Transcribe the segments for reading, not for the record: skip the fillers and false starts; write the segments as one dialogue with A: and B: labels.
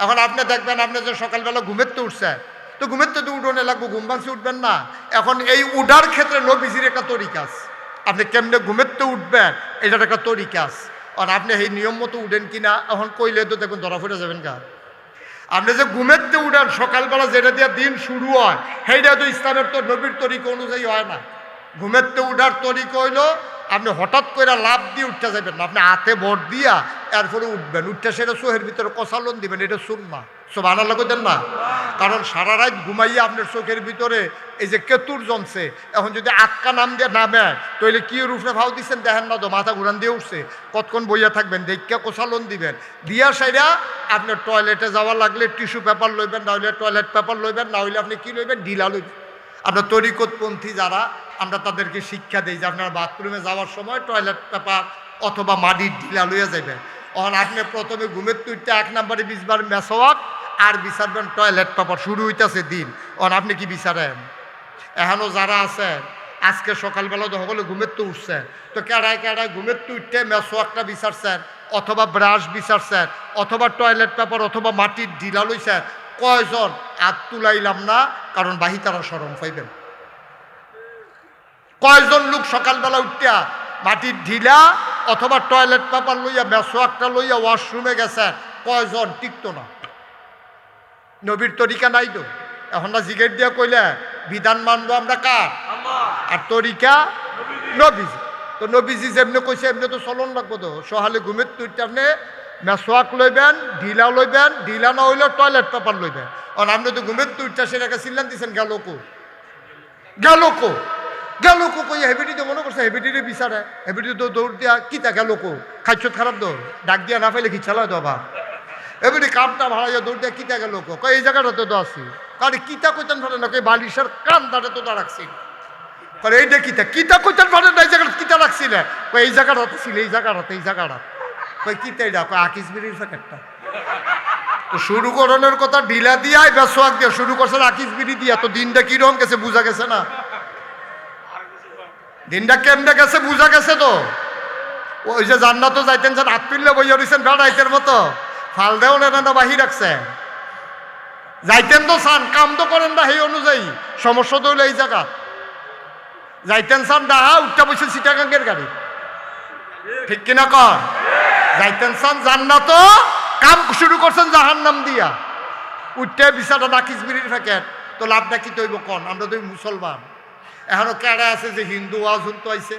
A: এখন আপনি দেখবেন আপনি যে সকালবেলা ঘুমের তো উঠছেন, তো ঘুমের তো উঠোনে লাগবো, ঘুম ভাঙছে উঠবেন না। এখন এই উঠার ক্ষেত্রে নবীজির একটা তরিকা আছে, আপনি কেমনে ঘুমের তো উঠবেন এটার একটা তরিকা আছে। আর আপনি এই নিয়ম মতো উঠেন কিনা এখন কইলে তো দেখুন ধরা ফুটে যাবেন গা। আপনি যে ঘুমেরতে উঠেন সকালবেলা যেটা দিয়ে দিন শুরু হয় সেইটা তো ইসলামের তো নবীর তরিকা অনুযায়ী হয় না। ঘুমেরতে উঠার তরিকা হইলো আপনি হঠাৎ করে লাভ দিয়ে উঠতে যাবেন না, আপনি হাতে ভর দিয়া এরপরে উঠবেন, উঠতে সেটা চোখের ভিতরে কষালন দিবেন, এটা সুন্নাহ। সুবহানাল্লাহ কইতেন না? কারণ সারা রাত ঘুমাইয়া আপনার চোখের ভিতরে এই যে কেতুর জমছে, এখন যদি আটকা নাম দিয়ে নামে তাহলে কি রূপে ভাও দিচ্ছেন দেখেন না তো, মাথা ঘুরান দিয়ে উঠছে, কতক্ষণ বইয়া থাকবেন, দেখা কোষালন দিবেন, দিয়া সাইডা আপনার টয়লেটে যাওয়া লাগলে টিস্যু পেপার লইবেন, না হইলে টয়লেট পেপার লইবেন, না হইলে আপনি কি লইবেন, ঢিলা লইবেন। আপনার তরিকতপন্থী যারা আমরা তাদেরকে শিক্ষা দিই যে আপনার বাথরুমে যাওয়ার সময় টয়লেট পেপার অথবা মাটির ঢিলা লইয়া যাবেন। তখন আপনি প্রথমে ঘুমের তুইতে 1 নম্বরে বিছবার মেসওয়াক আর বিচারবেন টয়লেট পেপার, শুরু হইতেছে দিন। তখন আপনি কি বিচারেন? এখনও যারা আছেন আজকে সকালবেলা তো সকলে ঘুমের তো উঠছেন, তো কেড়ায় কেড়ায় ঘুমের তো উঠতে মেসওয়াকটা বিচারছেন অথবা ব্রাশ বিচারছেন অথবা টয়লেট পেপার অথবা মাটির ঢিলা লইছেন, কয়জন হাত তুলাইলাম না, কারণ বাহি তারা শরম পাইবেন। কয়জন লোক সকালবেলা উঠিয়া মাটির ঢিলা অথবা টয়লেট পেপার লইয়া মেসওয়াকটা লইয়া ওয়াশরুমে গেছে, কয়জন টিকতো না? নবীর তরিকা নাই তো। এখন না জিগের দিয়া কইলে বিধান মানবো আমরা কার? আর তরিকা নবীজি। তো নবীজি যেমনি কইছে এমনি তো চলন লাগবো তো। সহালে ঘুমের তুইতে আপনি মেসওয়াক লইবেন, ঢিলা লইবেন, ঢিলা না হইলে টয়লেট পেপার লইবেন। আর আপনি তো ঘুমের তুইটা সেটাকে চিল্লান দিচ্ছেন গেল কো গেল কো গেল কো কই হেবিটি তো মনে করছে হেবিটিরে বিচারে, হেবিটি তো দৌড় দিয়া কিতা গেল কো, খাইছ খারাপ দৌড় ডাক দিয়া না পাইলে কি চালা দেবা, এবারে কামটা ভাড়াইয়া দৌড় দিয়া কিতা গেল কো, কই এই জায়গাটাতে তো আছি, কারে কিতা কইতেন পারে না, কই বালিশের কান দাঁড়ে তো রাখছি, কই এইটা কিতা কিতা কইতেন পারে না, এই জায়গাটা কিতা রাখছিলে, কই এই জায়গাটাতে ছিল, এই জায়গাটাতে, এই জায়গাটা, কই কিতা এটা, কই আকিস বিড়ির প্যাকেটটা। তো শুরু করানোর কথা ঢিলা দিয়াই বেসোয়াক দিয়া শুরু করছে আকিস বিড়ি দিয়া, তো দিনটা কিরকম গেছে বুঝা গেছে না, দিনটা কেমনে গেছে বুঝা গেছে তো। ওই যে জান্নাত যাইতেন যেন হাত তুললে বইয়া রয়েছেন বেড়াইতের মতো, ফাল দেও না বাহি রাখছেন, যাইতেন তো চান কাম তো করেন না সেই অনুযায়ী, সমস্যা তো হইলো এই জায়গা যাইতেন চান ডাহা উঠটা বসে চিটাগাঙ্গের গাড়ি, ঠিক কিনা কর? যাইতেন চান জান্নাত, কাম শুরু করছেন জাহান্নাম দিয়া, উঠতে বিচারটা নাকিস বিড়ির প্যাকেট, তো লাভটা কি তৈব কন? আমরা তো মুসলমান, এখনো কেডা আছে যে হিন্দু আজুন তো আইছে,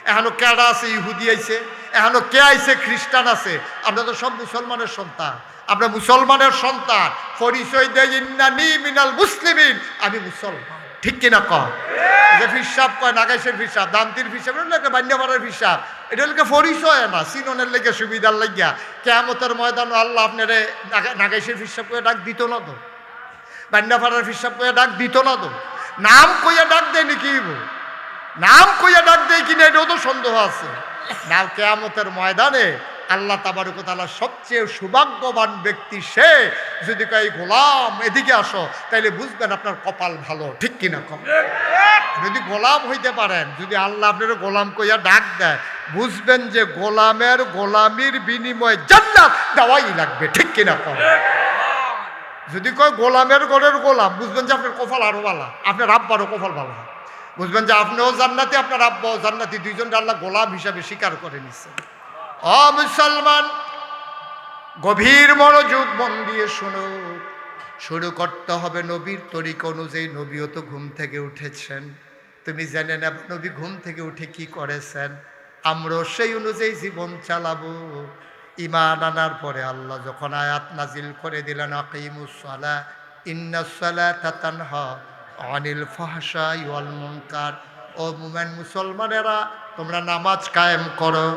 A: এখনো কেডা আছে ইহুদি আইছে, এখনো কে আইছে খ্রিস্টান আছে, আমরা তো সব মুসলমানের সন্তান, আমরা মুসলমানের সন্তান, পরিচয় দেয় ইন্নানি মিনাল মুসলিমিন, আমি মুসলমান, ঠিক কিনা কর? যে ফিসাব কয় নাগাইশের ফিসাব, দান্তির ফিসাব, এটা একটা বান্যামারার ফিসাব, এটা হলো পরিচয় না, সিননের লেগে সুবিধার লাগিয়া কেয়ামতের ময়দান আল্লাহ আপনারে নাগাইশের ফিসাব করে ডাক দিত না তো, বান্যাপাড়ার ফিসাব করে ডাক দিত না তো, নাম কইয়া ডাক দেয় নাকি, নাম কইয়া ডাক দেয় কিনা এটাও তো সন্দেহ আছে। না, কেয়ামতের ময়দানে আল্লাহ তাবারক ওয়া তাআলা সবচেয়ে সৌভাগ্যবান ব্যক্তি সে, যদি কয় গোলাম এদিকে আসো, তাইলে বুঝবেন আপনার কপাল ভালো, ঠিক কিনা কম? যদি গোলাম হইতে পারেন, যদি আল্লাহ আপনার গোলাম কইয়া ডাক দেয়, বুঝবেন যে গোলামের গোলামির বিনিময়ে জান্নাত দেওয়াই লাগবে, ঠিক কিনা কম? যদি কয় গোলামের ঘরের গোলাম, বুঝবেন যে আপনার কপাল আরো ভালো, আপনার আব্বারও কপাল ভালো, বুঝবেন যে আপনিও জান্নাতি আপনার আব্বাও জান্নাতি, দুইজন আল্লাহ গোলাম হিসাবে স্বীকার করে নিচ্ছে। ও মুসলমান, গভীর মনোযোগ মন দিয়ে শোনো, শুরু করতে হবে নবীর তরিকা অনুযায়ী। নবীও তো ঘুম থেকে উঠেছেন, তুমি জেনে নেব নবী ঘুম থেকে উঠে কি করেছেন, আমরাও সেই অনুযায়ী জীবন চালাবো। ঈমান আনার পরে আল্লাহ যখন আয়াত নাজিল করে দিলেন আকিমুস সালাহ ইন্নাস সালাতা তানহা আনিল ফাহশাই ওয়াল মুনকার, ও মুমিন মুসলমানেরা তোমরা নামাজ কায়েম করো,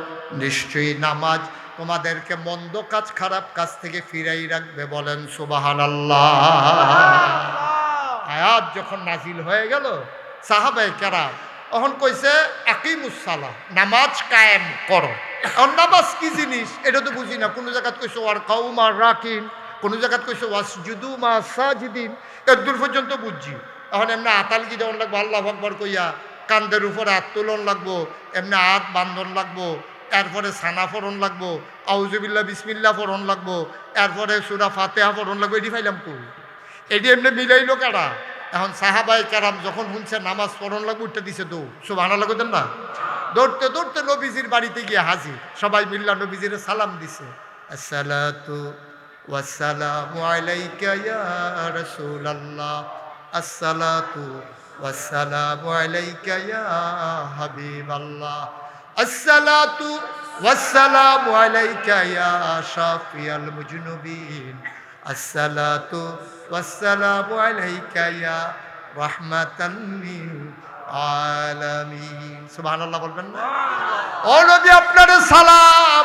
A: নিশ্চয়ই নামাজ তোমাদেরকে মন্দ কাজ খারাপ কাজ থেকে ফিরাই রাখবে, বলেন সুবহানাল্লাহ। আয়াত যখন নাজিল হয়ে গেল, সাহাবায়ে কেরাম তখন কইছে আকিমুস সালাহ, নামাজ কায়েম করো। এখন নামাজ কি জিনিস এটা তো বুঝি না, কোনো জায়গায় কইছে ওয়ার কাউমা রাকিন, কোনো জায়গায় কইছে ওয়াসজুদু মা সাজিদিন, এর দূর পর্যন্ত বুঝছি। এখন এমনি আতাল কি যেমন লাগবো আল্লাহু আকবার কইয়া কান্দের উপরে হাত তোলন লাগবো, এমনি হাত বান্ধন লাগবো, এরপরে সানা ফোরন লাগবো, আউজুবিল্লাহ বিসমিল্লাহ ফোরন লাগবো, এরপরে সূরা ফাতিহা ফোরন লাগবো। এটি ফাইলাম কো, এটি এমনি মিলাইলো কারা? এখন সাহাবায়ে কেরাম যখন শুনছে নামাজ পড়ন লাগবে উঠতে দিছে দৌড়, সুবহানাল্লাহ কইতেন না? দৌড়তে দৌড়তে নবীজির বাড়িতে গিয়ে হাজির, সবাই মিল্লা নবীজির সালাম দিছে। আসসালাতু ওয়াসসালামু আলাইকা ইয়া রাসূলুল্লাহ, আসসালাতু ওয়াসসালামু আলাইকা ইয়া হাবিবাল্লাহ, আসসালাতু ওয়াসসালামু আলাইকা ইয়া শাফিয়াল মুজনুবিন, আসসালাতু ওয়াসসালামু আলাইকা ইয়া রাহমাতান লিল আলামিন। সুবহানাল্লাহ বলবেন না? ও নবী আপনার সালাম।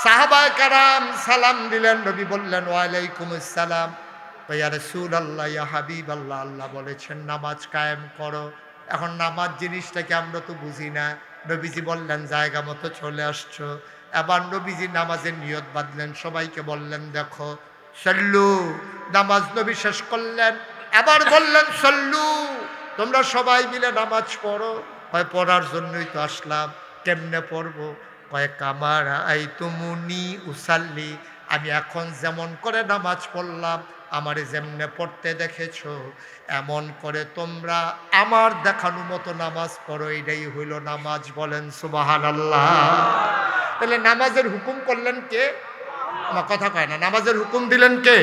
A: সাহাবায়ে কেরাম সালাম দিলেন, নবী বললেন ওয়া আলাইকুমুস সালাম। ইয়া রাসূলুল্লাহ ইয়া হাবিবাল্লাহ, আল্লাহ বলেছেন নামাজ কায়েম করো। এখন নামাজ জিনিসটাকে আমরা তো বুঝি না। নবীজি বললেন জায়গা মতো চলে আসছো। এবার নবীজি নামাজের নিয়ত বাঁধলেন, সবাইকে বললেন দেখো সল্লু, নামাজ নবী শেষ করলেন, এবার বললেন সল্লু, তোমরা সবাই মিলে নামাজ পড়ো। কয় পড়ার জন্যই তো আসলাম। কেমনে পড়বো? কয় কামারা আই তুমুনি উসাল্লি, আমি এখন যেমন করে নামাজ পড়লাম, আমারে যেমনে পড়তে দেখেছো এমন করে তোমরা আমার দেখানো মতো নামাজ পড়ো, এটাই হইল নামাজ। বলেন সুবহানাল্লাহ। তাহলে নামাজের হুকুম করলেন কে? আমার কথা কয় না। নামাজের হুকুম দিলেন কে?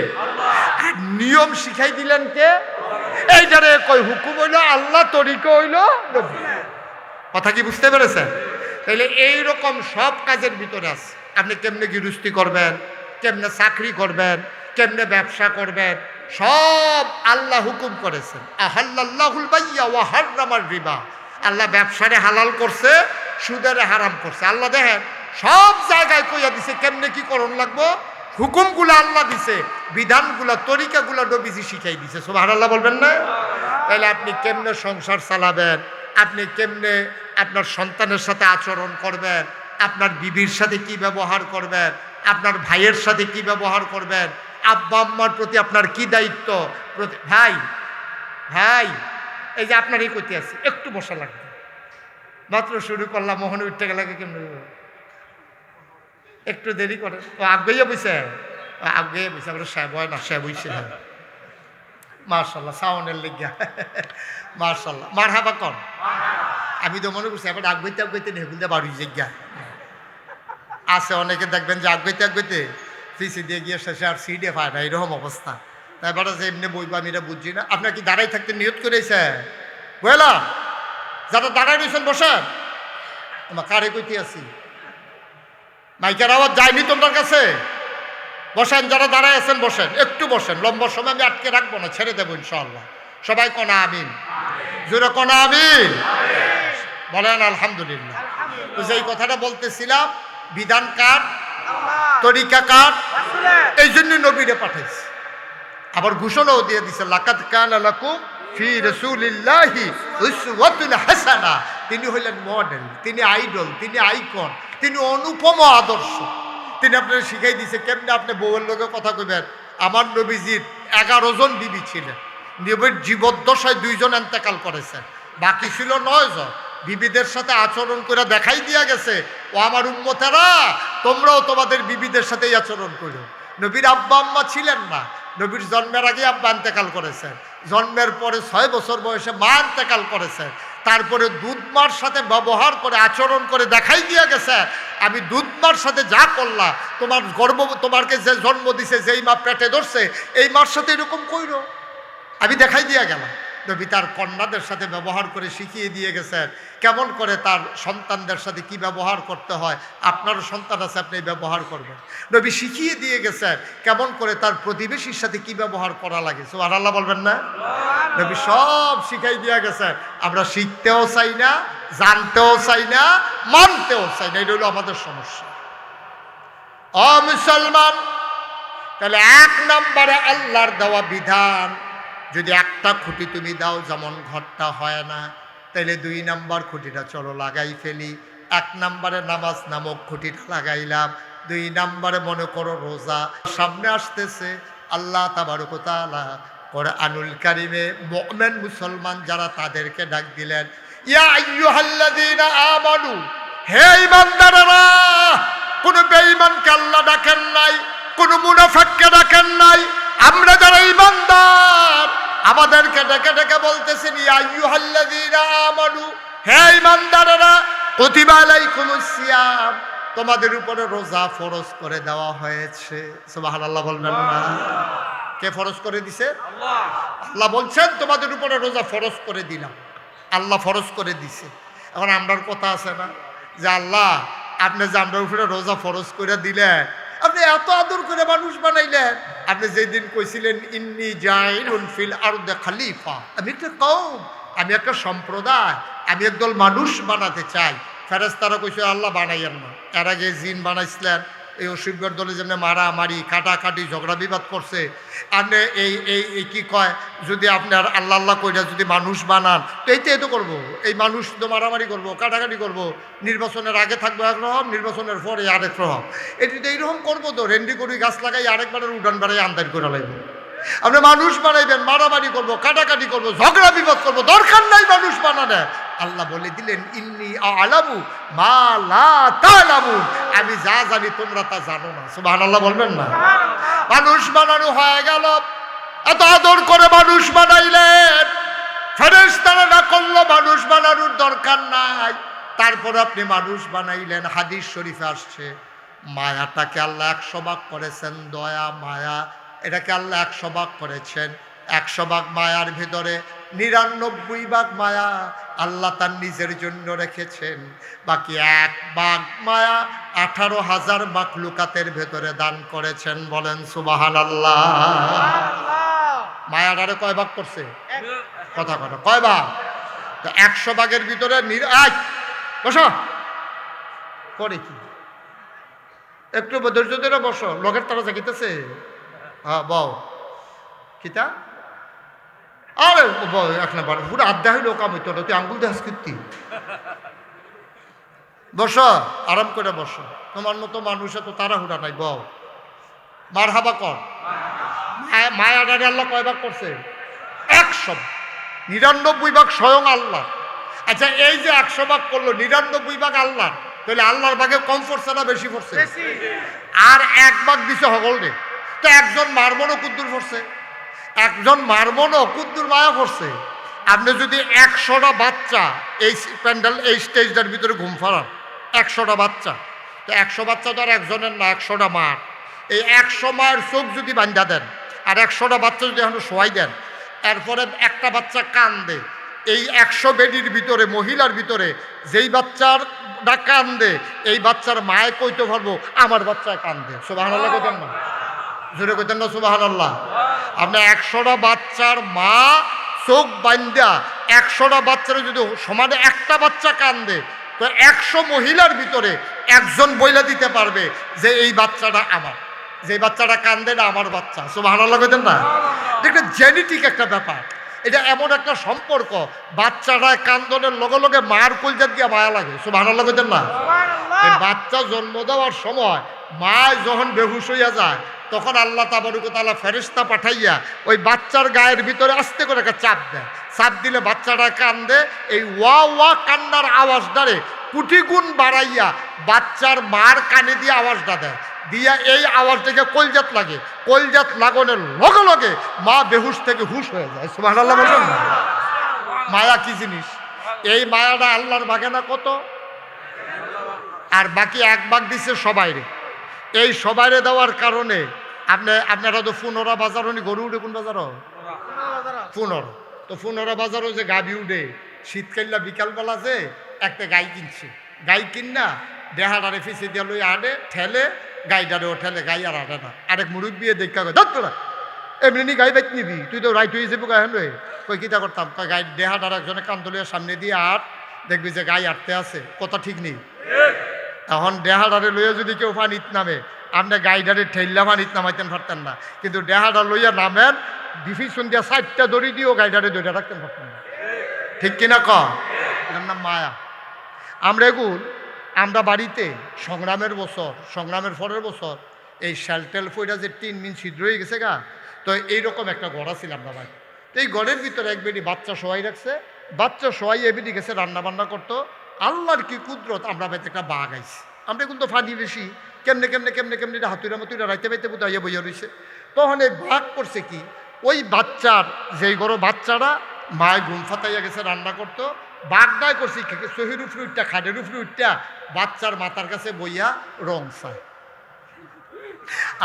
A: আর নিয়ম শিখাই দিলেন কে? এইটারে কই হুকুম হইল আল্লাহ, তরিকা হইল নবী। কথা কি বুঝতে পেরেছেন? তাহলে এইরকম সব কাজের ভিতরে আছে। আপনি কেমনে গৃহস্থী করবেন, কেমনে চাকরি করবেন, কেমনে ব্যবসা করবেন, সব আল্লাহ হুকুম করেছেন। আহাল্লাল্লাহুল বাইয়া ওয়া হাররামার রিবা, আল্লাহ ব্যবসারে হালাল করছে, সুদের হারাম করছে। আল্লাহ দেখেন সব জায়গায় কইয়া দিছে কেমনে কি করণ লাগবো। হুকুমগুলো আল্লাহ দিছে, বিধানগুলো তরিকাগুলো নবীজি শিখাই দিছে। সুবহানাল্লাহ বলবেন না? তাহলে আপনি কেমনে সংসার চালাবেন, আপনি কেমনে আপনার সন্তানের সাথে আচরণ করবেন, আপনার বিবির সাথে কি ব্যবহার করবেন, আপনার ভাইয়ের সাথে কি ব্যবহার করবেন, আব্বা আম্মার প্রতি আপনার কি দায়িত্ব। ভাই ভাই এই যে আপনার এই করতে আছে, একটু বসা লাগবে, মাত্র শুরু করলাম, মোহনে উঠতে গেলে কেমন একটু দেরি করে। ও আগে বইছে, আগে বইছে, আমরা সাহেব হয় না, সাহেব হইছে। হ্যাঁ মার্শাল্লাহ, সাউন্ডের লেগিয়া মার্শাল্লাহ, মার হাবা কন। আমি তো মনে করছি এবার আগবইতে আগবইতে নেগুল দিয়ে বাড়ি জায়গা আছে। অনেকে দেখবেন যে আগবইতে আগবইতে সিসি দিয়ে গিয়ে শেষে আর সিটে পায় না, এরকম অবস্থা। তারপরে যে এমনি বইবা আমি এটা বুঝছি না। আপনার কি দাঁড়াই থাকতে নিয়ত করেছে? বুঝলাম, যারা দাঁড়াই রয়েছেন বসেন। আমার কারে কইতে আছি, মাইকের আওয়াজ যায়নি তোমার কাছে? বসেন, যারা দাঁড়ায় আছেন বসেন, একটু বসেন। লম্বা সময় আমি আটকে রাখবো না, ছেড়ে দেবো ইনশাআল্লাহ। সবাই কোনা আমিন, জোরে কোনা আমিন বলেন আলহামদুলিল্লাহ। তো যেই কথাটা বলতেছিলাম, বিধান কার, তরিকা কার, এই জন্য নবীরে পাঠাইছে। আবার ঘোষণাও দিয়ে দিছে লাকাদ কানা লাকুম ফি রাসূলিল্লাহি উসওয়াতুন হাসানা। তিনি হইলেন মডেল, তিনি আইডল, তিনি আইকন, তিনি অনুপম আদর্শ। তিনি আপনারা শিখাই দিছে কেমনে আপনি বউয়ের লোকে কথা কইবেন। আমার নবীজির 11 জন বিবি ছিলেন, নবীর জীবদ্দশায় 2 জন ইন্তেকাল করেছেন, বাকি ছিল 9 জন। বিবিদের সাথে আচরণ করে দেখাই দিয়া গেছে, ও আমার উম্মতেরা তোমরাও তোমাদের বিবিদের সাথেই আচরণ করো। নবীর আব্বা আম্মা ছিলেন না, নবীর জন্মের আগে আব্বা ইন্তেকাল করেছেন, জন্মের পরে 6 বছর বয়সে মা ইন্তেকাল করেছেন। তারপরে দুধ মার সাথে ব্যবহার করে আচরণ করে দেখাই দিয়া গেছে, আমি দুধ মার সাথে যা করলাম, তোমার গর্ভ, তোমাকে যে জন্ম দিছে, যেই মা পেটে ধরছে, এই মার সাথে এরকম কইরো, আমি দেখাই দিয়া গেলাম। নবী তার কন্যাদের সাথে ব্যবহার করে শিখিয়ে দিয়ে গেছেন কেমন করে তার সন্তানদের সাথে কি ব্যবহার করতে হয়। আপনারও সন্তান আছে, আপনি ব্যবহার করবেন। নবী শিখিয়ে দিয়ে গেছেন কেমন করে তার প্রতিবেশীর সাথে কি ব্যবহার করা লাগে। সুবহানাল্লাহ বলবেন না? নবী সব শিখাই দিয়ে গেছেন। আমরা শিখতেও চাই না, জানতেও চাই না, মানতেও চাই না। এটা হলো আমাদের সমস্যা। ও মুসলমান, তাহলে 1 নম্বরে আল্লাহর দেওয়া বিধান যদি একটা খুঁটি তুমি দাও, যেমন ঘরটা হয় না, তাহলে 2 নম্বর খুঁটিটা চলো লাগাই ফেলি। 1 নম্বরে নামাজ নামক খুঁটিটা লাগাইলাম, 2 নম্বরে মনে করো রোজা সামনে আসতেছে। আল্লাহ তাবারক ওয়া তাআলা কোরআনুল কারিমে মুমিন মুসলমান যারা তাদেরকে ডাক দিলেন, ইয়া আইয়ুহাল্লাযীনা আমানু, হে ইমানদারেরা, কোন বেঈমানকে আল্লাহ ডাকেন নাই, কোন মুনাফিককে ডাকেন নাই। আমরা যারা ইমানদার আমাদেরকে ডেকে ডেকে বলতেছেন ইয়া আইয়ুহাল্লাযীনা আমানু, হে ইমানদারেরা, কুতিবা আলাইকুমুস সিয়াম, তোমাদের উপরে রোজা ফরজ করে দেওয়া হয়েছে। সুবহানাল্লাহ বলবেন না? কে ফরজ করে দিছে? আল্লাহ। আল্লাহ বলছেন তোমাদের উপরে রোজা ফরজ করে দিলাম। আল্লাহ ফরজ করে দিছে। এখন আমরার কথা আছে না যে আল্লাহ আপনি যে আমরার উপরে রোজা ফরজ করে দিলেন, আপনি এত আদর করে মানুষ বানাইলেন। আপনি যেদিন কইছিলেন ইন্নী জাইলুন ফিল আরদি খলিফা, আমি একটা কওম, আমি একটা সম্প্রদায়, আমি একদল মানুষ বানাতে চাই। ফেরেশতারা কইছে আল্লাহ বানাইয়েন না। এর আগে জিন বানাইছিলেন, এই অসুবিধার দলে যেমনি মারামারি কাটাকাটি ঝগড়া বিবাদ করছে। আপনি এই কি কয়, যদি আপনার আল্লাহ আল্লাহ কইরা যদি মানুষ বানান তো এই তো করবো, এই মানুষ তো মারামারি করবো, কাটাকাটি করবো, নির্বাচনের আগে থাকবো একরকম, নির্বাচনের পরে আরেক রকম। এটি তো এইরকম করবো তো, রেন্ডি করি গাছ লাগাই আরেকবারের উঠান বাড়াই আন্দাজ করে লাগবে। আপনি মানুষ বানাইবেন, মারামারি করবো, কাটাকাটি করবো, ঝগড়া বিবাদ করবো, দরকার নাই মানুষ বানানো। আল্লাহ বলে দিলেন ইন্নী আ'লামু মা লা তা'লামুন, আমি যা জানি তোমরা তা জানো না। সুবহানাল্লাহ বলবেন না? মানুষ বানানো হয়ে গেল, এত আদর করে মানুষ বানাইলেন, ফেরেশতারা না করলো মানুষ বানানোর দরকার নাই, তারপর আপনি মানুষ বানাইলেন। হাদিস শরীফে আসছে মায়াটাকে আল্লাহ 100 ভাগ করেছেন, দয়া মায়া এটাকে আল্লাহ 100 ভাগ করেছেন। 100 ভাগ মায়ার ভিতরে 99 ভাগ মায়া আল্লাহ তার নিজের জন্য রেখেছেন। বাকি 1 ভাগ মায়া 18,000 মাখলুকাতের ভেতরে দান করেছেন। বলেন সুবহানাল্লাহ। মায়াটারে কয় ভাগ করছে? কথা কথা কয় ভাগ? তো 100 ভাগের ভিতরে বসো করে কি একটু ধৈর্য ধরে বসো, লোকের তারা জাগিতেছে। হ্যাঁ বউ কিতা, আরে এক নাম্বার পুরো আড্ডা হইলো কাম হইতো না, তুই আঙ্গুল দেখাস কীর্তি। বসো, আরাম করে বসো, তোমার মতো মানুষে তো তাড়াহুড়া নাই। বউ মার হাবা কর। মায়া ডারে আল্লাহ কয় ভাগ করছে? 100। 99 ভাগ স্বয়ং আল্লাহ। আচ্ছা এই যে 100 ভাগ করলো, 99 ভাগ আল্লাহ, তাহলে আল্লাহর ভাগে কম পড়ছে না বেশি পড়ছে? আর 1 ভাগ দিছে হগল রে, তো একজন মারমনও কুদ্দুর পড়ছে, একজন মারমনও কুদ্দুর মায়া পড়ছে। আপনি যদি 100টা বাচ্চা এই প্যান্ডেল এই স্টেজটার ভিতরে ঘুম ফাড়ান, 100টা বাচ্চা, তো 100 বাচ্চা তো আর একজনের না, 100টা মার। এই 100 মায়ের চোখ যদি বান্ধা দেন আর 100টা বাচ্চা যদি এখন শোয়াই দেন, এরপরে একটা বাচ্চা কান্দে, এই 100 বেডির ভিতরে মহিলার ভিতরে যেই বাচ্চারটা কান্দে, এই বাচ্চার মায়ে কইতে পারবো আমার বাচ্চায় কান্দে। সুবহানাল্লাহ কইতেন না? জোরে কইতেন না সুবহানাল্লাহ? আপনি 100টা বাচ্চার মা চোখ বান্ধা 100টা বাচ্চারা যদি সমানে একটা বাচ্চা কান্দে, তো 100 মহিলার ভিতরে একজন বইলা দিতে পারবে যে এই বাচ্চাটা আমার, যে বাচ্চাটা কান্দে না আমার বাচ্চা। সুবহানাল্লাহ কইতেন না? এটা জেনেটিক একটা ব্যাপার, এটা এমন একটা সম্পর্ক, বাচ্চাটা কান্দনের লগে লগে মার কলজাত দিয়ে মায়া লাগে। সুবহানাল্লাহ কইতেন না? এই বাচ্চা জন্ম দেওয়ার সময় মা যখন বেহুশ হইয়া যায়, তখন আল্লাহ তাবারক ওয়া তাআলা ফেরেশতা পাঠাইয়া ওই বাচ্চার গায়ের ভিতরে আস্তে করে একটা চাপ দেয়। চাপ দিলে বাচ্চাটা কান্দে, এই ওয়া ওয়া কান্নার আওয়াজটারে কোটি গুণ বাড়াইয়া বাচ্চার মার কানে দিয়ে আওয়াজটা দেয়, দিয়া এই আওয়াজটাকে কলজাত লাগে, কলজাত লাগানোর লগে লগে মা বেহুশ থেকে হুশ হয়ে যায়। সুবহানাল্লাহ বলেন না? মায়া কি জিনিস? এই মায়াটা আল্লাহর ভাগে না কত, আর বাকি 1 ভাগ দিছে সবাইরে। এই সবাইরে দেওয়ার কারণে আপনারা তো 15 বাজারও নি, গরু উঠে কোন বাজারও 15, তো 15 বাজারও যে গাবি উঠে শীতকাল্লা বিকালবেলা যে একটা গাই কিনছে, গাই কিনা দেহাটারে ফিসে দিয়ে লই আনে ঠেলে, গাইটারেও ঠেলে, গাই আর আনে না। আরেক মুরব্বী দেখা কয় ধর তোরা এমনি গাই বাইক নিবি, তুই তো রাইট হয়ে যাবো গায়ে হয়ে। কই কিতা করতাম, কয় গাই দেহাটার একজনে কান্দলিয়ার সামনে দিয়ে আট, দেখবি যে গাই আটতে আছে, কথা ঠিক নেই। এখন দেহাটারে লইয়া যদি কেউ পানিত নামে, আপনি গাইডারে ঠেললা পানিত নামাইতেন পারতেন না, কিন্তু দেহাটা লইয়া নামেন ডিফিশন দিয়া 4টা দড়ি দিয়েও গাইডারে দড়িটা রাখতেন পারতেন না। ঠিক কিনা ক? এটার নাম মায়া। আমরা বাড়িতে সংগ্রামের বছর, সংগ্রামের পরের বছর এই শ্যালটেল ফইটা যে 3 মিন ছিদ্র হয়ে গেছে গা, তো এইরকম একটা ঘর ছিল আমরা বাড়ি। তো এই ঘরের ভিতরে এক বেটি বাচ্চা শোয়াই রাখছে, বাচ্চা শোয়াই এ বেটি গেছে রান্না বান্না করতো, আল্লাহর কি কুদরত, আমরা বাড়িতে একটা বাঘ আইছি, আমরা কিন্তু ফানি বেশি, কেমনে কেমনে কেমনে কেমনে হাতুরা মাতুরা রাইতে বাইতে বুঝাইয়া বইয়া রয়েছে। তখন এই বাঘ করছে কি, ওই বাচ্চার যেই গরো বাচ্চারা মায় ঘুম ফাতাইয়া গেছে রান্না করতো, বাঘটাই করছি সহির উফরি উঠটা খাটের উফরি উঠটা বাচ্চার মাথার কাছে বইয়া রং চায়।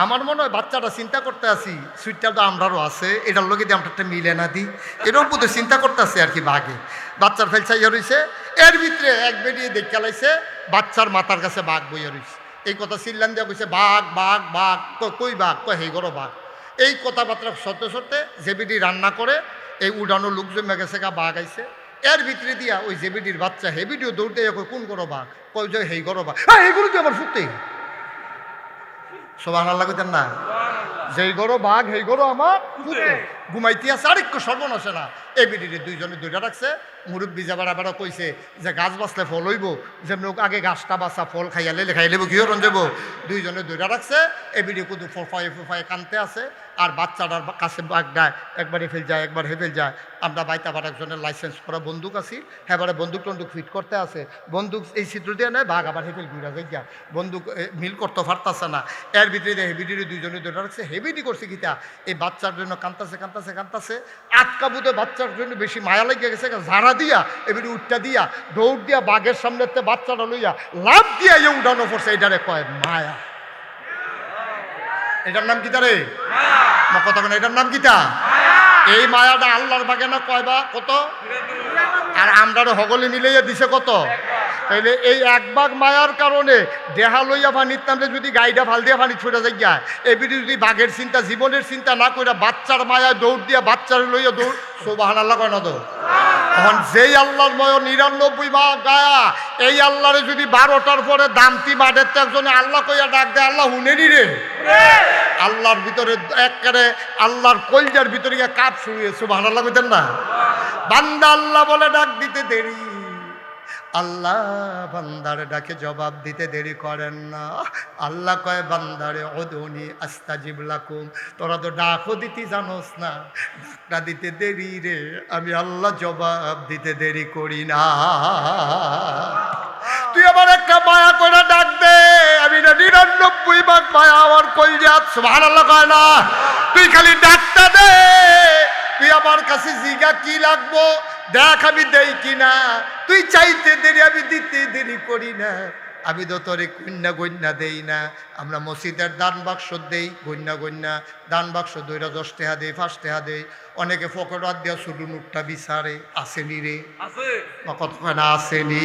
A: আমার মনে হয় বাচ্চাটা চিন্তা করতে আসি সুইটটা তো আমরারও আছে, এটার লোকে দিয়ে আমরা একটা মিলে না দিই, এরকম বোধ চিন্তা করতে আসি আর কি। বাঘে বাচ্চার ফেলছাইয়া রয়েছে, এর ভিতরে এক বেরিয়ে দেখে লাইছে বাচ্চার মাথার কাছে বাঘ বইয়া রয়েছে। এই কথা চিল্লান দিয়া কইছে বাঘ বাঘ বাঘ, কই বাঘ, কই হেই গরো বাঘ। এই কথাবার্তা সত্যি সত্যি জেবিডি রান্না করে এই উড়ানো লোক জমে গেছে গা, বাঘ আইছে। এর ভিতরে দিয়া ওই জেবিডির বাচ্চা হেবিডিও দৌড়তে কোন গরো বাঘ, কই যে হেই গরো বাঘ, হ্যাঁ এইগুলো তো আমার ফুটতে সুবহানাল্লাহ কইতেন না, যেই গরো বাঘ হেই গরো আমার ঘুমাইতে আছে। আরেকটু সর্বনাশে না, এই বিডিরে দুইজনে দুইটা রাখছে। মুরব্বী যাবার আবার কইছে যে গাছ বাঁচলে ফল হইব, যেমন আগে গাছটা বাঁচা ফল খাইয়ালে খাইলেব কি হরণ যাব। দুইজনে দুইটা রাখছে, এই বিডি কুদু ফোফায়ে ফোফায়ে কানতে আছে। আর বাচ্চাটার কাছে বাঘটা একবার হেফেল যায় একবার হেফেল যায়। আমরা বাইতে আবার একজনের লাইসেন্স করা বন্দুক আছি, এবারে বন্দুক টন্দুক ফিট করতে আছে, বন্দুক এই চিত্র দিয়ে নেয়, বাঘ আবার হেফেল ঘুরা যাইয়া বন্দুক মিল করতে পারতাছে না। এর ভিতরে হেবিডিরে দুইজনে দুইটা রাখছে। হেবিডি করছে কিতা, এই বাচ্চার জন্য কান্তাছে কান্তাছে কান্তাছে, আটকা বুধে বাচ্চার জন্য বেশি মায়া লাগিয়ে গেছে, ঝাড়া দিয়া এবারে উঠটা দিয়া দৌড় দিয়া বাঘের সামনে বাচ্চাটা লইয়া লাভ দিয়া ইয়ে উঠানো পড়ছে। এটারে কয় মায়া। এটার নাম কিতা রে কথা বলে, এটার নাম কিতা? এই মায়াটা আল্লাহর বাগে না কয় বা কত, আর আমরা হগলে মিলাইয়া দিছে কত। তাইলে এই এক ভাগ মায়ার কারণে দেহা লইয়া পানির নামলে যদি গাইডা ফাল দিয়া পানি ছুটে যাই যায়, এবিটি যদি বাঘের চিন্তা জীবনের চিন্তা না করে বাচ্চার মায়া দৌড় দিয়া বাচ্চার লইয়া দৌড়, সুবহানাল্লাহ কয় না তো। তখন যেই আল্লাহর ময় 99 ভাগ গায়া, এই আল্লাহরে যদি 12টার পরে দামতি মাঠের তো একজনে আল্লাহ কইয়া ডাক দেয়, আল্লাহ হুনেনি রে, আল্লাহর ভিতরে একেবারে আল্লাহর কলজার ভিতরে গিয়ে কাপ শুরু হয়েছে। সুবহানাল্লাহ কইতেন না। বান্দা আল্লাহ বলে ডাক দিতে দেরি, আল্লাহ বান্দারে ডাকে জবাব দিতে দেরি করেন না। আল্লাহ কয় বান্দারে উদুনি আস্তাজিব লাকুম, তোরা তো ডাকও দিতে জানোস না, ডাকটা দিতে দেরি রে, আমি আল্লাহ জবাব দিতে দেরি করি না। তুই আবার একটা মায়া করে ডাক দে, আমি না 99 ভাগ মায়া আমার কলজাত। সুবহানাল্লাহ কয় না। তুই খালি ডাকটা দে, তুই আমার কাছে জিগা কি লাগবো দেখ আমি দেই কিনা, তুই চাইতে দেরি আমি দিতে দেরি করি না, আমি তো তোরে গণ্যা গণ্যা দেই না। আমরা মসজিদের দান বাক্স দেই গণ্যা গণ্যা, দান বাক্স 10 টাকা দেই 5 টাকা দেই। অনেকে ফকট হাত দিয়া শুধু নোটটা বিচারে, আসেনি রে কতক্ষণ আসেনি।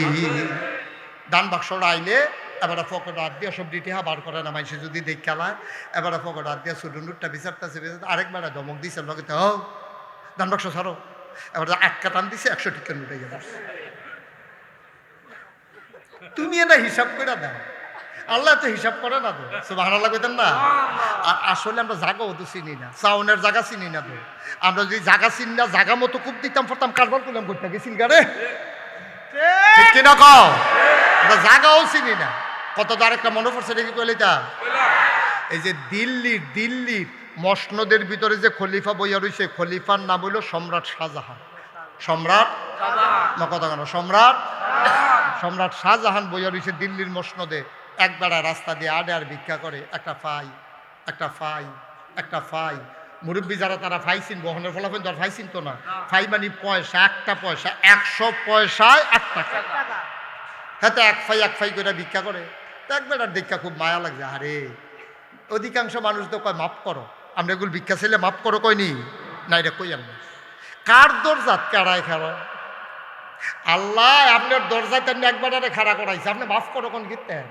A: দান বাক্সটা আইলে এবার ফকট হাত দিয়া সব টিহা বার করে না, মানুষে যদি দেখ খেলায় এবার ফকট হাত দিয়া শুধু নোটটা বিচারতেছে। আরেকবার ধমক দিছে লগে ও দান বাক্স ছাড়ো, এবার একটা টান দিছে 100 টিকা নোট হয়ে গেল। তুমি এটা হিসাব করে দাও, আল্লাহ তো হিসাব করে না তো। সুবহানাল্লাহ কইতেন না। আর আসলে আমরা জায়গাও তো চিনি না, সাউনের জায়গা চিনি না তো। আমরা যদি জায়গা চিনি না, জায়গা মতো খুব দিতাম পড়তাম, কারবার করলাম করতে গেছিল গারে, ঠিক কিনা কও। আমরা জায়গাও চিনি না। কত তো আরেকটা মনে পড়ছে দেখি কইলে তা, এই যে দিল্লির মসনদের ভিতরে যে খলিফা বইয়া রয়েছে, খলিফার নাম হইল সম্রাট শাহজাহান। সম্রাট কথা কেন, সম্রাট শাহজাহান বইয়া রয়েছে দিল্লির মসনদে। একবেলা রাস্তা দিয়ে আডে আর ভিক্ষা করে, একটা ফাই। মুরব্বী যারা তারা ফাই চিনব, বহনের ফলাফল তো আর ফাই চিনত না। ফাই মানে পয়সা, একটা পয়সা, 100 পয়সায় 1 টাকা। হ্যাঁ তো এক ফাই করে ভিক্ষা করে। তো একবেলার দীক্ষা খুব মায়া লাগছে। আরে অধিকাংশ মানুষ তো কয় মাফ করো, আমরা এগুলো ভিক্ষা ছেলে মাফ করো কইনি না, এটা কই আমি কার দরজাত কারায় খারা, আল্লাহ আপনার দরজায় তেমনি একবার খাড়া করাইছে, আপনি মাফ করো কোন কীর্তেন,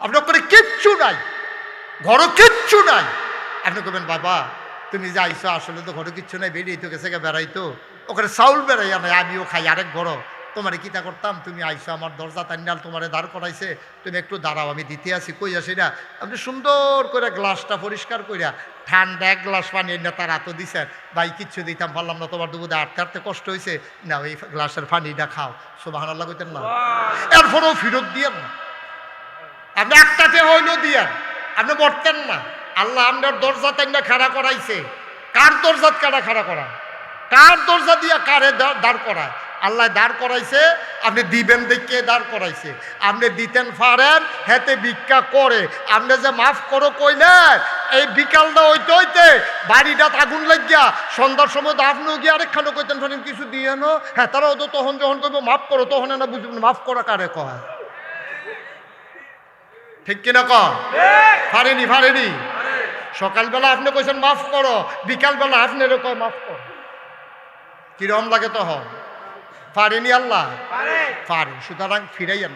A: আপনার করে কিচ্ছু নাই, ঘরও কিচ্ছু নাই। আপনি কবেন বাবা তুমি যে আইসো, আসলে তো ঘরে কিচ্ছু নাই, বেরিয়ে তো গেছে বেড়াইতো, ওখানে চাউল বেড়াইয়া নাই, আমিও খাই আরেক ঘর, তোমারে কিতা করতাম, তুমি আইসো আমার দরজা টান্নাল তোমারে দাঁড় করাইছে, তুমি একটু দাঁড়াও আমি দিতে আসি, কই আসি না। আপনি সুন্দর করে গ্লাসটা পরিষ্কার করিয়া ঠান্ডা 1 গ্লাস পানি এনে তার হাতও দিছেন, ভাই কিচ্ছু দিতাম পারলাম না, তোমার দুপুরে আটকাতে কষ্ট হয়েছে, না ওই গ্লাসের পানিটা খাও। সুবহানাল্লাহ কইতেন না। এরপরেও ফেরত দিয়েন না, আপনি একটাতে হইলেও দিয়েন, আপনি বলতেন না। আল্লাহ আপনার দরজা টান্না খাড়া করাইছে, কার দরজাত কারা খাড়া করা, কার দরজা দিয়া কারে দাঁড় করায়, আল্লাহ দাঁড় করাইছে, আপনি দিবেন দেখে দাঁড় করাইছে। আপনি দিতেন পারেন, হেতে ভিক্ষা করে আপনি যে মাফ করো কইলেন, এই বিকালটা হইতে হইতে বাড়িটা আগুন লাগিয়া সন্ধ্যার সময় তো আপনিও গিয়ে আরেকখানে কইতেন পারেন কিছু দিয়ে নো, হ্যাঁ তারাও তো তখন যখন করবো মাফ করো তখন না বুঝবেন মাফ করা কারে কয়। ঠিক কিনা কন? পারেনি। সকালবেলা আপনি কইছেন মাফ করো, বিকালবেলা আপনি কয় মাফ করো, কিরম লাগে তখন? পারেনি আল্লাহ? পারে। সুতরাং ফিরাইয়েন।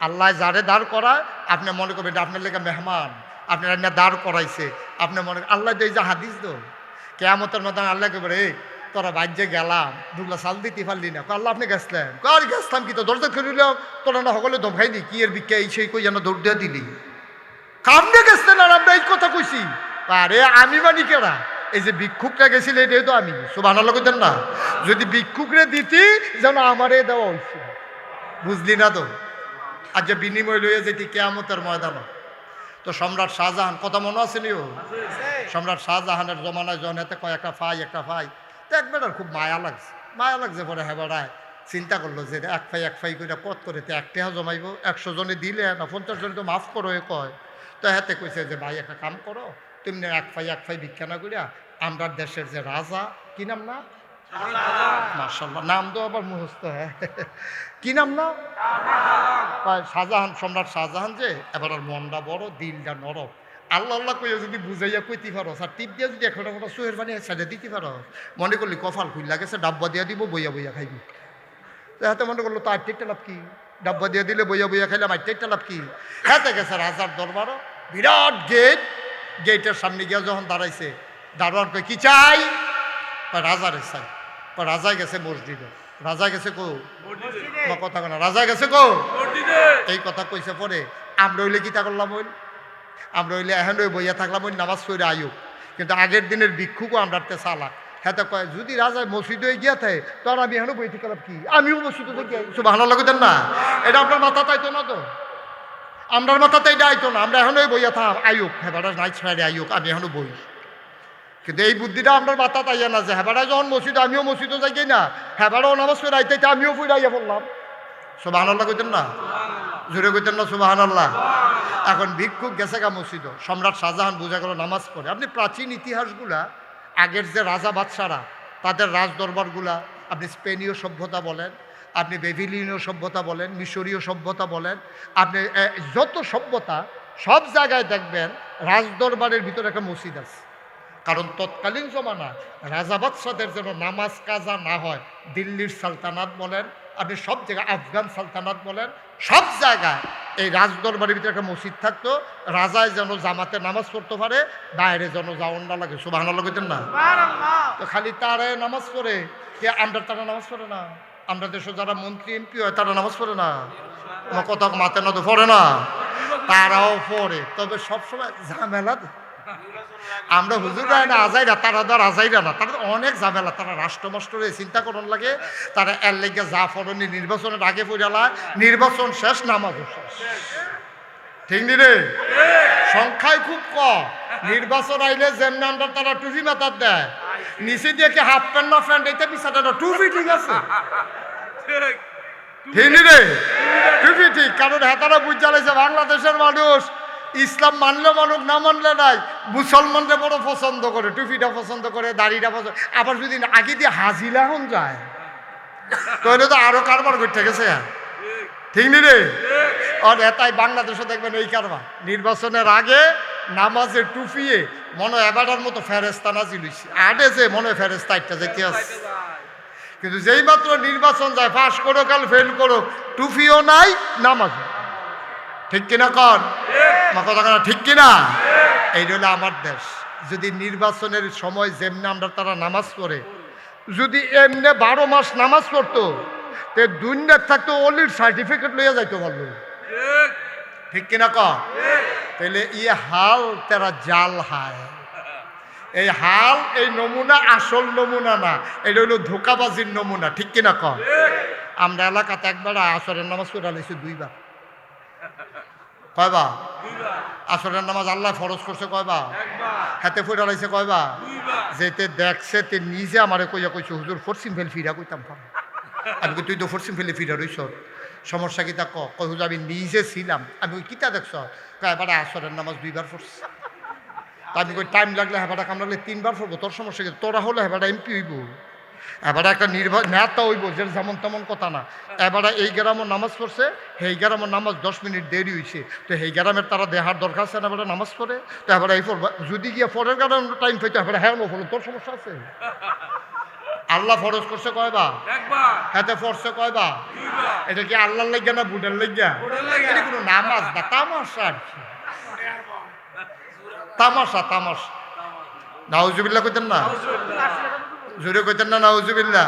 A: আল্লাহ যারে দাঁড় করায় আপনি মনে করবেন আপনার লেগে মেহমান, আপনার না দাঁড় করাইছে, আপনি মনে আল্লাহ এই যে হাদিস দো কেয়ামতের মতন আল্লাহ কে বলে, তোরা বাজ্যে গেলাম দুগলা সাল দিতে পারলি না, আল্লাহ আপনি গেছলেন, কার গেছলাম কি তো দরজা খুলিল, তোরা না সকলে দম খাইনি কি এর বিজ্ঞা এই সেই কই যেন দৌড় দিয়ে দিলি, কামনে গেছলেন আর আমরা এই কথা কইছি। আরে আমি মানি কেরা, এই যে ভিক্ষুকরা গেছিল এটাই তো আমি, সুবহানাল্লাহ কইতেন না? যদি ভিক্ষুকরে দিতি যেন আমারে দেওয়া হয়েছিল, বুঝলি না তো? আর যে বিনিময় লইয়া যেটি কেয়ামতের ময়দান। তো সম্রাট শাহজাহান কথা মনে আছে নিও, সম্রাট শাহজাহানের জমানায় জন এতে কয় একটা ফাই তো একবার খুব মায়া লাগছে পরে হেবারায় চিন্তা করলো যে এক ফাই করে কত করে তো একটাও জমাইব, 100 জনে দিলে না 50 জনে তো মাফ করো এ কয়। তো হাতে কইছে যে ভাই একটা কাম করো, তুমি এক ফাই ভিক্ষা না করিয়া আমরা দেশের যে রাজা, কি নাম না, মাশাআল্লাহ নাম তো আবার মুখস্থ, হ্যাঁ কি নাম না, শাহজাহান, সম্রাট শাহজাহান যে এবার আর মনটা বড় দিলটা নরম, আল্লাহ আল্লাহ কইয়া যদি বুঝাইয়া কইতে পারো আর টিপ দিয়ে যদি একটা সুহের পানি সাইডে দিতে পারো, মনে করলি কপাল খুললা গেছে, ডাব্বা দিয়া দিব বইয়া খাইবি। হাতে মনে করলো তো আটটা লাভ কি, ডাব্বা দিয়ে দিলে বইয়া খাইলাম আটটা লাভ কি। হাতে গেছে রাজার দরবারও, বিরাট গেটের সামনে গিয়া যখন দাঁড়াইছে, দারোয়ান কই কি চাই, রাজারে চাই। রাজা গেছে মসজিদে, রাজা গেছে কো কথা কেনা, রাজা গেছে কো এই কথা কইছে। পরে আমরা হইলে কি তা করলাম, আমরা হইলে এখন ওই বইয়া থাকলাম ওই নামাজ পড়ে আয়ুক, কিন্তু আগের দিনের ভিক্ষুকও আমরা চালাক। হ্যাঁ কয় যদি রাজা মসজিদে গিয়া থাকে তখন আমি এখনো বই থেকে কি, আমিও মসজিদে গিয়ে সুবহানাল্লাহ কইতেন না? এটা আপনার মাথাতে আইতো না তো, আমরার মাথাতে এটা আইতো না, আমরা এখনো বইয়া থাক আয়ুক, হ্যাঁ নাইট সাইডে আয়ুক, আমি এখনো বই। কিন্তু এই বুদ্ধিটা আপনার মাথা তাইয়া না যে হেবারা যখন মসজিদে আমিও মসজিদে যাই না, হেবারাও নামাজ পড়ে আইতে আমিও ফুরাইয়া পড়লাম। সুবহানাল্লাহ কইতেন না? জোরে কইতেন না সুবহানাল্লাহ? এখন ভিক্ষুক গেছে গা মসজিদ, সম্রাট শাহজাহান বোঝা গেল নামাজ পড়ে। আপনি প্রাচীন ইতিহাসগুলা, আগের যে রাজা বাদশারা তাদের রাজ দরবারগুলা, আপনি স্পেনীয় সভ্যতা বলেন, আপনি বেবিলিনীয় সভ্যতা বলেন, মিশরীয় সভ্যতা বলেন, আপনি যত সভ্যতা সব জায়গায় দেখবেন রাজদরবারের ভিতরে একটা মসজিদ আছে। কারণ তৎকালীন জমানা রাজা বাদশাদের যেন নামাজ কাজা না হয়, দিল্লির সালতানাত বলেন, আপনি সব জায়গায় আফগান সালতানাত বলেন, সব জায়গায় এই রাজদরবারের ভিতরে একটা মসজিদ থাকতো, রাজায় যেন জামাতে নামাজ পড়তে পারে, বাইরে যেন যাওয়ার না লাগে। সুবহানাল্লাহ কইতেন না? তো খালি তারা নামাজ পড়ে, কে আমরা তারা নামাজ পড়ে না? আমরা দেশে যারা মন্ত্রী এমপি হয় তারা নামাজ পড়ে না? আমার কথা মাতে না তো পড়ে না? তারাও পড়ে, তবে সবসময় ঝামেলা। আমরা হুজুররা না আজাইরা, তারা ধর আজাইরা না, তারা অনেক ঝামেলা, তারা রাষ্ট্রমাষ্টরে চিন্তা করন লাগে, তারা এর লেগে যা ফলনি নির্বাচনের আগে পড়ালা, নির্বাচন শেষ নামাজও শেষ। ঠিক নি রে? সংখ্যায় খুব কম। নির্বাচন আইলে যেমন আমরা তারা টুপি মাথার দেয়, নিচে দিয়ে কি হাফ প্যান্ট না প্যান্ট এইটা পিছাটা টুপি ঠিক আছে, ঠিক নি রে? টুপি ঠিক, কারণ হেতারা বুঝ জ্বালাইছে বাংলাদেশের মানুষ ইসলাম মানলে মানুষ না মানলে নাই, মুসলমানরা বড় পছন্দ করে, টুপিটা পছন্দ করে, দাড়িটা পছন্দ। আবার যদি আগে দিয়ে হাজিলা হন যায় তাহলে তো আরো কারবার করতে গেছে, ঠিক নি রে? আর এটাই বাংলাদেশে দেখবেন এই কারবার, নির্বাচনের আগে নামাজে টুপিয়ে মনে এবারের মতো ফেরেস্তা নাজিল হইছে, আটে যে মনে ফেরেস্তা একটা যেতে আছে। কিন্তু যেই মাত্র নির্বাচন যায়, পাস করো কাল ফেল করো, টুপিও নাই নামাজও। ঠিক কিনা কর কথা কেনা, ঠিক কিনা? এই হলো আমার দেশ। যদি নির্বাচনের সময় যেমনি আমরা তারা নামাজ পড়ে, যদি এমনি 12 মাস নামাজ পড়তো, তে দুনিয়ার থাকতো অলির সার্টিফিকেট লইয়া যাইতো পারলো। ঠিক কিনা কর? তাহলে ইয়ে হাল তেরা জাল হায়, এই হাল এই নমুনা আসল নমুনা না, এটা হইলো ধোকাবাজির নমুনা। ঠিক কিনা কর? আমরা এলাকাতে একবার আসরের নামাজ পড়ে আলাইছি 2 বার। কয়বার? আসরের নামাজ আল্লাহ ফরজ করছে কয়বার? হাতে ফুটে আলাইছে কয়বার? যেতে দেখছে তে নিজে আমারে কইয়া কইছে হুজুর পশ্চিম ফেল ফিরা কইতাম। আমি কই তুই তো ফরসিম ফেলে ফিরে রইছ, সমস্যা কিতা কই হুজুর আমি নিজে ছিলাম। আমি কই কিতা দেখছ? কয় এবারে আসরের নামাজ 2 বার পড়ছি। তা আমি কই টাইম লাগলে হেবাটা কামড়ালে 3 বার পড়বো, তোর সমস্যা কি? তোরা হলে হেবাটা এমপি হইব, এবারে একটা নেতা হইব, যে যেমন তেমন কথা না। এবারে এই গ্রামও নামাজ পড়ছে, সেই গ্রামের নামাজ 10 মিনিট দেরি হয়েছে, তো সেই গ্রামের তারা দেহার দরকার আছে না, এবারে নামাজ পড়ে, তো এবারে এই পড়বা। যদি গিয়ে পরের গ্রামে টাইম পাইতো এবারে হ্যাঁ হলো, তোর সমস্যা আছে? আল্লাহ ফরজ করছে কয়বা? হাতে পড়ছে কয়বা? এটা কি আল্লাহর লাগিয়া না বুটের লাগিয়া? এটা কোনো নামাজ না, তামাশা আর কি, তামাশা তামাশা। নাউজুবিল্লাহ কইতেন না? জোরে কইতেন না নাউজুবিল্লাহ?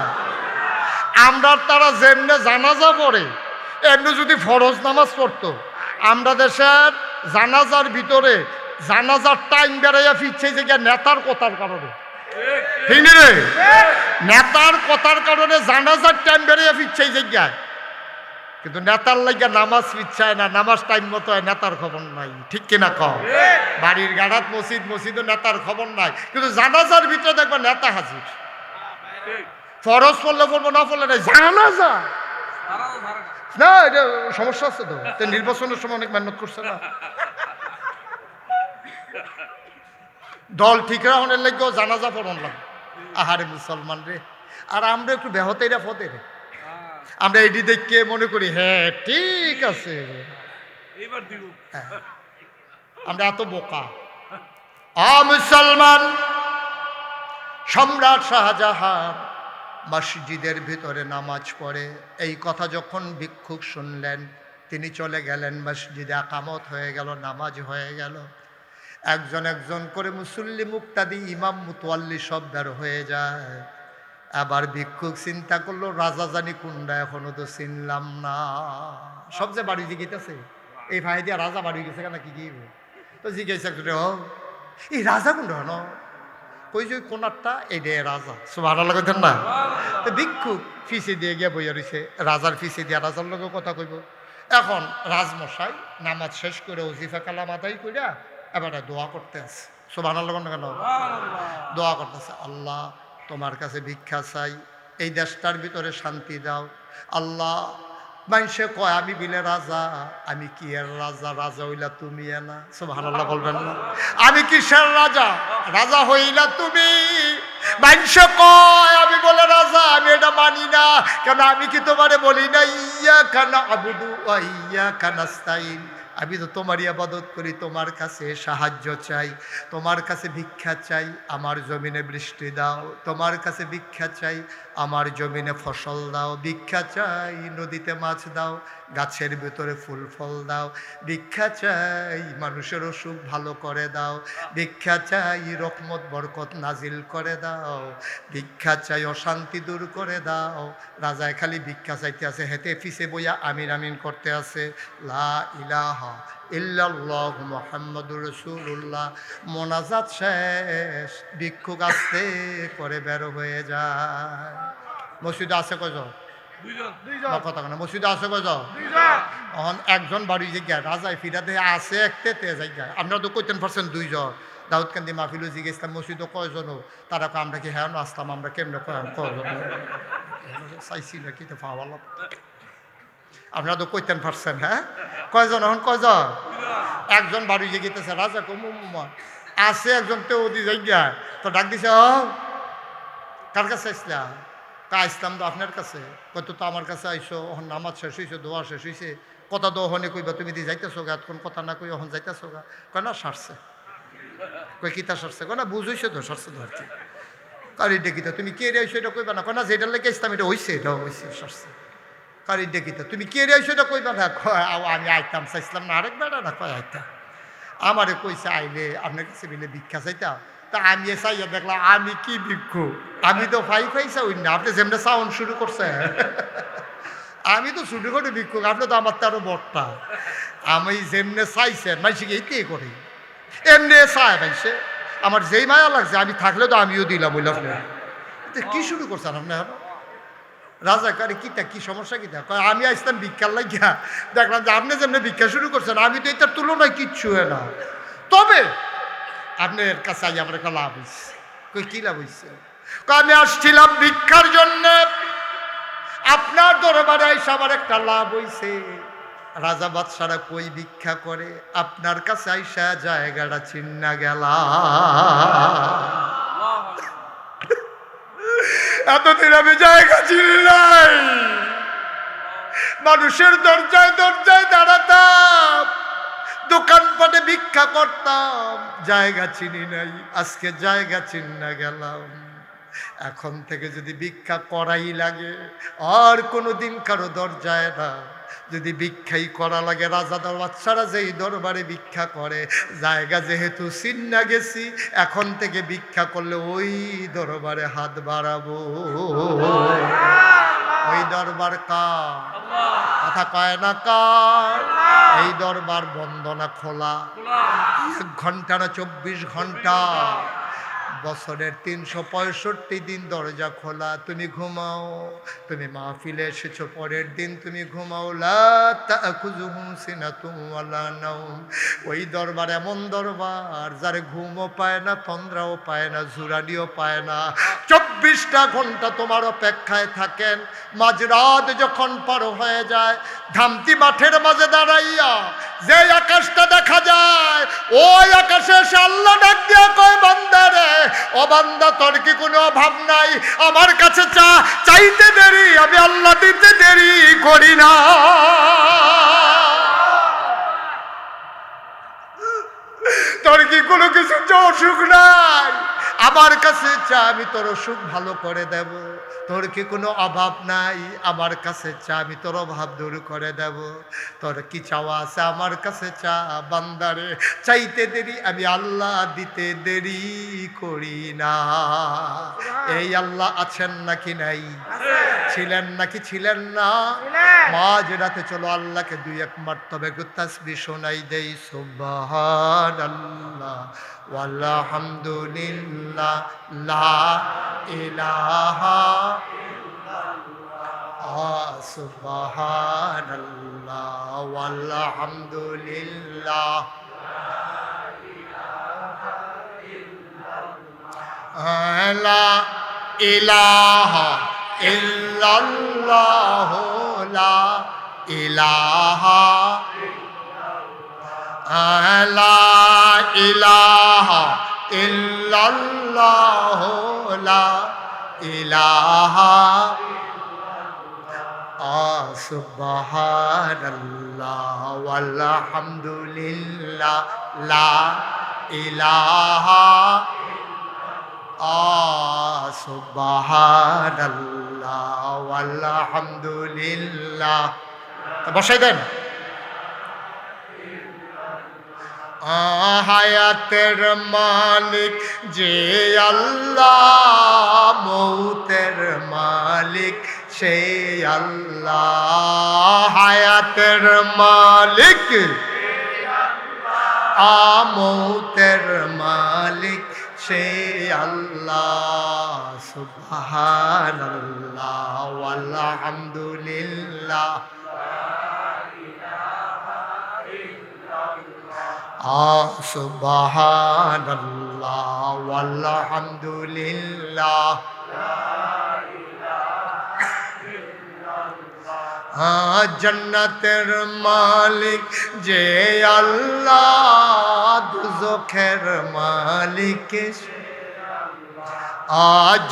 A: আমরা তারা যেমনে জানাজা পড়ে এমনি যদি ফরজ নামাজ পড়তো, আমরা দেশের জানাজার ভিতরে জানাজার টাইম বেড়াইয়া ফিরছে যে নেতার কথার কারণে, ঠিক রে? নেতার কথার কারণে জানাজার টাইম বেড়াইয়া ফিরছে এই জায়গায়, কিন্তু নেতার লাগিয়া নামাজ ফিরছায় না, নামাজ টাইম মতো হয়, নেতার খবর নাই, ঠিক কিনা কও? বাড়ির গাড়াত মসজিদও নেতার খবর নাই, কিন্তু জানাজার ভিতরে দেখবা নেতা হাজির। ফরজ পড়লে পড়বো, না পড়লে নাই, জানাজা না, এটা সমস্যা আছে তো। নির্বাচনের সময় অনেক মেহনত করছে না, দল ঠিক রাখনের লাগেও জানাজা পড়ন লাগে। আহারে মুসলমান রে, আর আমরা একটু বেহতেরা ফতে রে, আমরা এটি দেখে মনে করি হ্যাঁ ঠিক আছে, আমরা এত বোকা। মুসলমান, সম্রাট শাহজাহান মসজিদের ভিতরে নামাজ পড়ে, এই কথা যখন ভিক্ষুক শুনলেন তিনি চলে গেলেন মসজিদে, আকামত হয়ে গেল, নামাজ হয়ে গেল, একজন একজন করে মুসল্লি, মুক্তাদি, ইমাম, মুতওয়াল্লি সব বের হয়ে যায়। আবার ভিক্ষুক চিন্তা করলো রাজা জানি কোনটা, এখনো তো চিনলাম না। সব যে বাড়ি জিগেছে, এই ভাই দিয়া রাজা বাড়ি গেছে কেন, কি তো জিজ্ঞাসা করে এই রাজা কোনটা হন, কই যে কোনারটা এই দে রাজা, সুবহানাল্লাহ কইতেন না? তো ভিক্ষুক ফিসে দিয়ে গিয়ে বইয়া রয়েছে, রাজার ফিসে দিয়া রাজার লোক কথা কইব। এখন রাজমশাই নামাজ শেষ করে ওজিফা কালাম আদায় কইরা এবারে দোয়া করতে আছে, সুবহানাল্লাহ কেন? দোয়া করতেছে, আল্লাহ তোমার কাছে ভিক্ষা চাই, এই দেশটার ভিতরে শান্তি দাও আল্লাহ। মানুষে কয় আমি বিলে রাজা, আমি কি এর রাজা? রাজা হইলা তুমি না, সুবহানাল্লাহ বলবেন না? আমি কিসের রাজা? রাজা হইলা তুমি। মানুষে কয় আমি বলে রাজা, আমি এটা মানি না, কেন আমি কি তোমারে বলি না ইয়াকা না'বুদু ওয়া ইয়াকা নাস্তাইন, আমি তো তোমারই ইবাদত করি, তোমার কাছে সাহায্য চাই, তোমার কাছে ভিক্ষা চাই, আমার জমিনে বৃষ্টি দাও, তোমার কাছে ভিক্ষা চাই, আমার জমিনে ফসল দাও, ভিক্ষা চাই নদীতে মাছ দাও, গাছের ভিতরে ফুল ফল দাও, ভিক্ষা চাই মানুষের অসুখ ভালো করে দাও, ভিক্ষা চাই রহমত বরকত নাজিল করে দাও, ভিক্ষা চাই অশান্তি দূর করে দাও। রাজায় খালি ভিক্ষা চাইতে আছে, হেতে ফিসে বইয়া আমিন আমিন করতে আছে, লা ইলাহা ইল্লাল্লাহু মুহাম্মাদুর রাসূলুল্লাহ। মোনাজাত শেষ, ভিক্ষুক আস্তে করে বের হয়ে যায়। মসজিদে আছে কয়জন? কথা না, মসজিদে আছে কয়জন? এখন একজন বাড়ি জায়গায় রাজায় ফিরাতে আছে একতে জায়গায়, আপনারা তো কইতেন পারছেন 2 জন। দাউদকান্দি মাহফিলও জিজ্ঞেসলাম মসজিদও কয়জনও, তারা আমরা কি হ্যাঁ আসলাম, আমরা কেমনে কয়জন চাইছি না কি তো পাওয়া। আপনারা তো কইতেন পারছেন, হ্যাঁ কয়জন? এখন কয়জন? একজন বাড়ি গেতেছে, রাজা কমুমা আছে একজন, তো ওদি জায়গায় তো ডাক দিছে, কার কাছে আসলাম? আসলাম তো আপনার কাছে। কত তো আমার কাছে আইসো, ওখান নামাজ শেষ হয়েছে, দোয়া শেষ হয়েছে, কথা দো হনে কইবা তুমি দি যাইতেছো গা, কোন কথা না কই ওখান যাইতেছো গা? কয় না সারছে। কই কিতা সারছে? কয় না বুঝইছে তো সারছে তো আর কি। কারি দেখিতা তুমি কে রে আইসো এটা কইবা না? কয় না যেটার লেগে ইসলাম এটা হইছে, এটা হইছে সারছে। কারি দেখিতা তুমি কে রে আইসো এটা কইবা না? কয় আমি আইতাম চাইছিলাম না, আরেক বেড়া না কয় আইতাম। আমারে কইছে আইলে আপনার কাছে বিলে ভিক্ষা চাইতা, তা আমি চাইয়া দেখলাম আমি কি ভিক্ষু, আমি তো ফাইসা হই না, আপনি যেমনি সাউন্ড শুরু করছে আমি তো শুরু করি ভিক্ষুক, আপনি তো আমার তো আরো বড়টা। আমি যেমনে চাইছেন মাইসিকে এইতেই করি, এমনি চায় মাইসে, আমার যেই মায়া লাগছে আমি থাকলে তো আমিও দিলাম ওই আপনি। কি শুরু করছেন আপনি? রাজা কারে কিতা, কি সমস্যা কিতা? কয় আমি আসতাম ভিক্ষার লাগিয়া, দেখলাম যে আপনি যেমনি ভিক্ষা শুরু করছেন আমি তো এটার তুলনায় কিচ্ছু হয় না, তবে আপনার কাছে আই আমার একটা লাভ হয়েছে। কই কি লাভ হয়েছে? আমি আসছিলাম ভিক্ষার জন্যে, আপনার দরবারে আইসা আমার একটা লাভ হইছে। রাজা বাদশারা কই ভিক্ষা করে, আপনার কাছে আইসা জায়গাটা চিন্না গেলা। এতদিন আমি জায়গা চিনি নাই, মানুষের দরজায় দরজায় দাঁড়াতাম, দোকানপাটে ভিক্ষা করতাম, জায়গা চিনি নাই, আজকে জায়গা চিন্না গেলাম। এখন থেকে যদি ভিক্ষা করাই লাগে, আর কোনোদিন কারো দরজায় না, যদি ভিক্ষাই করা লাগে, রাজাদার বাচ্চারা যেই দরবারে ভিক্ষা করে, জায়গা যেহেতু চিন্না গেছি, এখন থেকে ভিক্ষা করলে ওই দরবারে হাত বাড়াবো। ওই দরবার কার? কথা কয় না কার? এই দরবার বন্ধ না খোলা? 1 ঘন্টা না 24 ঘন্টা? বছরের 365 দিন দরজা খোলা। তুমি ঘুমাও, তুমি মাহফিলে এসেছো, পরের দিন তুমি ঘুমাও। লা তাখুযুহু সিনাতুন ওয়ালা নাওম। ওই দরবার এমন দরবার, যার ঘুমও পায় না, তন্দ্রাও পায় না, জুরানিও পায় না, 24টা ঘন্টা তোমার অপেক্ষায় থাকেন। মাঝরাত যখন পার হয়ে যায়, ধামতি মাঠের মাঝে দাঁড়াইয়া যে আকাশটা দেখা যায়, ওই আকাশে এসে আল্লাহ ডাক দিয়া কয়, বান্দা রে, ও বান্দা, তোর কি কোনো অভাব নাই? আমার কাছে চা, চাইতে দেরি, আমি আল্লাহ দিতে দেরি করি না। তোর কি কোনো কিছু অসুখ নাই? আমার কাছে চা, আমি তোর অসুখ ভালো করে দেব। তোর কি কোনো অভাব নাই? আমার কাছে চা, আমি তোর অভাব দূর করে দেব। তোর কি চাওয়া আছে? আমার কাছে চা। বান্দারে, চাইতে দেরি, আমি আল্লাহ দিতে দেরি করি না। এই আল্লাহ আছেন নাকি নাই? ছিলেন নাকি ছিলেন না? মাঝ রাতে চলো আল্লাহকে 2-1 মারতবা একটু তাসবিহ শোনাই দেই। সুবহানাল্লাহ ওয়ালহামদুলিল্লাহ, লা ইলাহা ইল্লাল্লাহ, সুবহানাল্লাহ ওয়ালহামদুলিল্লাহ, লা ইলাহা ইল্লাল্লাহ, লা ইলাহা, লা ইলাহা ইল্লাল্লাহ, লা ইলাহা, সুবহানাল্লাহ ওয়ালহামদুলিল্লাহ, লা ইলাহা, সুবহানাল্লাহ ওয়ালহামদুলিল্লাহ। বসাই দেন। হায়াতের মালিক যে আল্লাহ, মৌতের মালিক সে আল্লাহ। হায়াতের মালিক, মৌতের মালিক সে আল্লাহ। সুবহানাল্লাহ ওয়ালহামদুলিল্লাহ, সুবহানাল্লাহ ওয়ালহামদুলিল্লাহ, জান্নাতের মালিক যে আল্লাহ, দুজখের মালিক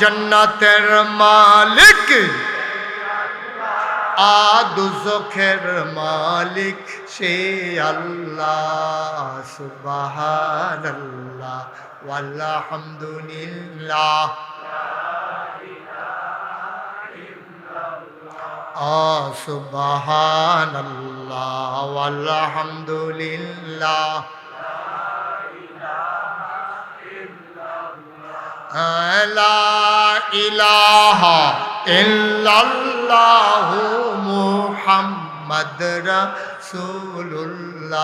A: জান্নাতের মালিক, দুজখের মালিক সে আল্লাহ। সুবহানাল্লাহ ওয়ালহামদুলিল্লাহ, সুবহানাল্লাহ ওয়ালহামদুলিল্লাহ, লা ইলাহা ইল্লাল্লাহু মুহাম্মাদ রাসূলুল্লাহ।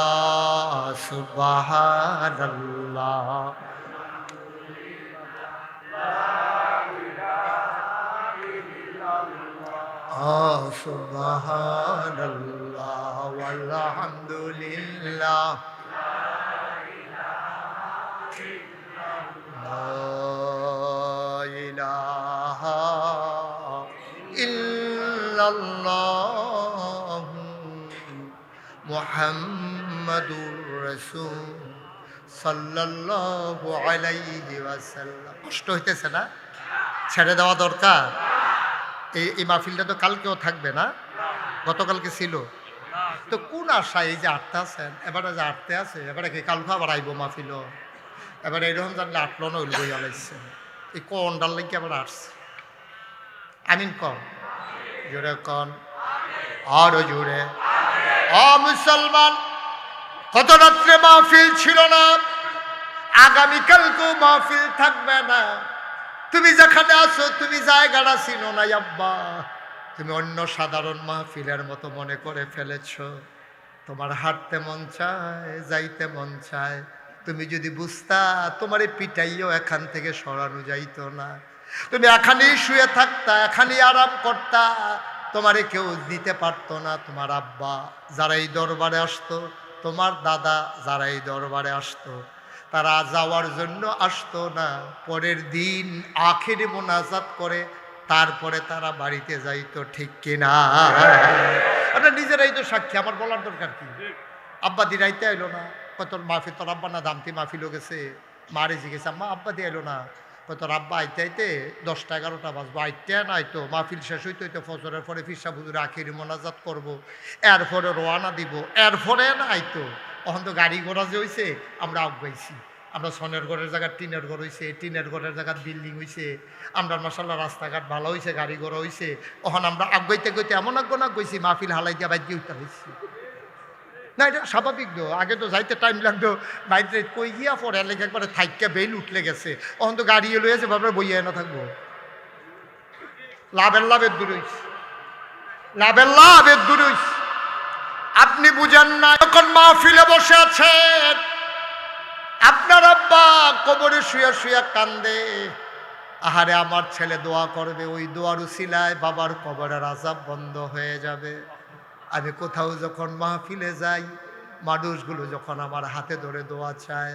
A: সুবহানাল্লাহ সুবহানাল্লাহ ওয়ালহামদুলিল্লাহ, লা ইলাহা ইল্লাল্লাহ। ইল্লাল্লাহু মুহাম্মাদুর রাসূল সাল্লাল্লাহু আলাইহি ওয়াসাল্লাম। কষ্ট হইতেছে না? ছেড়ে দেওয়া দরকার। এই মাহফিলটা তো কালকেও থাকবে না, গতকালকে ছিল তো। কোন আশা এই যে আটতে আছেন, এবারে যে আটতে আছে, এবারে কি কালকে আবার আইব মাহফিল? এবারে এরকম জানলে আটলো না উলবই আলাইছে, এই কোনটার লাগে আবার আসছে। আমিন কন, জোরে কন, আরো জোরে। মুসলমান, কত রাত্রে মাহফিল ছিল না, আগামীকালকেও মাহফিল থাকবে না। তুমি যেখানে আছো তুমি জায়গাটা চিনো না আব্বা, তুমি অন্য সাধারণ মাহফিলের মতো মনে করে ফেলেছ। তোমার হাঁটতে মন চায়, যাইতে মন চায়, তুমি যদি বুঝতা তোমার এই পিটাইও এখান থেকে সরানো যাইতো না। তুমি এখানেই শুয়ে থাকতা, এখানেই আরাম করতা, তোমারে কেউ দিতে পারতো না। তোমার আব্বা যারা এই দরবারে আসতো, তোমার দাদা যারা এই দরবারে আসতো, তারা যাওয়ার জন্য আসতো না, পরের দিন আখেরি মোনাজাত করে তারপরে তারা বাড়িতে যাইতো, ঠিক কিনা? আপনার নিজেরাই তো সাক্ষী, আমার বলার দরকার কি? আব্বা দি রাইতে আইলো না, কত মাহফিল তোর আব্বা না দামতি মাহফিলও গেছে, মারে জিজ্ঞেস আম্মা আব্বা দিয়ে আইলো না, কত আব্বা আইতে আইতে 10টা 11টা বাজবো, আইতে না আইতো মাহফিল শেষ হইতে হইতে ফজরের পরে ফিরসা হুজুর আখিরি মোনাজাত করবো, এরপরে রোয়ানা দিব, এরপরে না আইতো। তখন তো গাড়ি ঘোড়া যে হয়েছে, আমরা আগাইছি, আমরা সনের ঘরের জায়গায় টিনের ঘর হয়েছে, টিনের ঘরের জায়গায় বিল্ডিং হয়েছে, আমরা মাসাল্লাহ রাস্তাঘাট ভালো হয়েছে, গাড়ি ঘোড়া হয়েছে। তখন আমরা আগাইতে গইতে এমন আগ গইছি, মাহফিল হালাই দিয়া বাইক দিয়ে উঠতে হয়েছি না, এটা স্বাভাবিক। দো আগে তো যাইতে টাইম লাগতো, বাইরে কই গিয়া পরে লেগে একবারে থাইকা বেল উঠলে গেছে, তখন তো গাড়ি এলো আছে, ভাবলে বইয়া না থাকবো। লাভের দূর হইছে, লাভের দূর হইছে। আপনি বুঝেন না, যখন মাহফিলে বসে আছেন, আপনার আব্বা কবরে শুয়ে শুয়ে কান্দে, আহারে আমার ছেলে দোয়া করবে, ওই দোয়ার উসিলায় বাবার কবরের আযাব বন্ধ হয়ে যাবে। আমি কোথাও যখন মাহফিলে যাই, মানুষগুলো যখন আমার হাতে ধরে দোয়া চায়,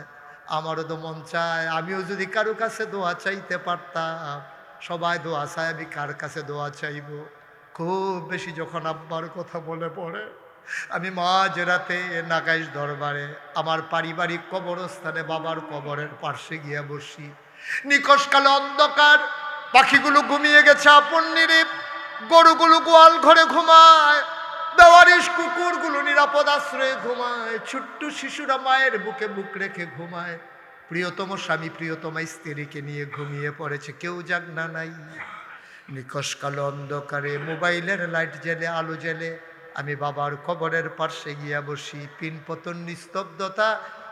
A: আমারও তো মন চায় আমিও যদি কারো কাছে দোয়া চাইতে পারতাম। সবাই দোয়া চায়, আমি কার কাছে দোয়া চাইব? খুব বেশি যখন আব্বার কথা মনে পড়ে, আমি মাঝরাতে নাগাইশ দরবারে আমার পারিবারিক কবরস্থানে বাবার কবরের পার্শ্বে গিয়ে বসি। নিকশকালে অন্ধকার, পাখিগুলো ঘুমিয়ে গেছে আপন নিরিপ, গরুগুলো গোয়াল ঘরে ঘুমায়, বেওয়ারিশ কুকুরগুলো নিরাপদ আশ্রয়ে ঘুমায়, ছোট্ট শিশুরা মায়ের বুকে বুক রেখে ঘুমায়, প্রিয়তম স্বামী প্রিয়তমা স্ত্রীকে নিয়ে ঘুমিয়ে পড়েছে, কেউ জাগনা নাই। নিকশকালে অন্ধকারে মোবাইলের লাইট জেলে, আলো জেলে আমি বাবার কবরের পার্শ্বে গিয়া বসি। পিনপতন নিস্তব্ধতা,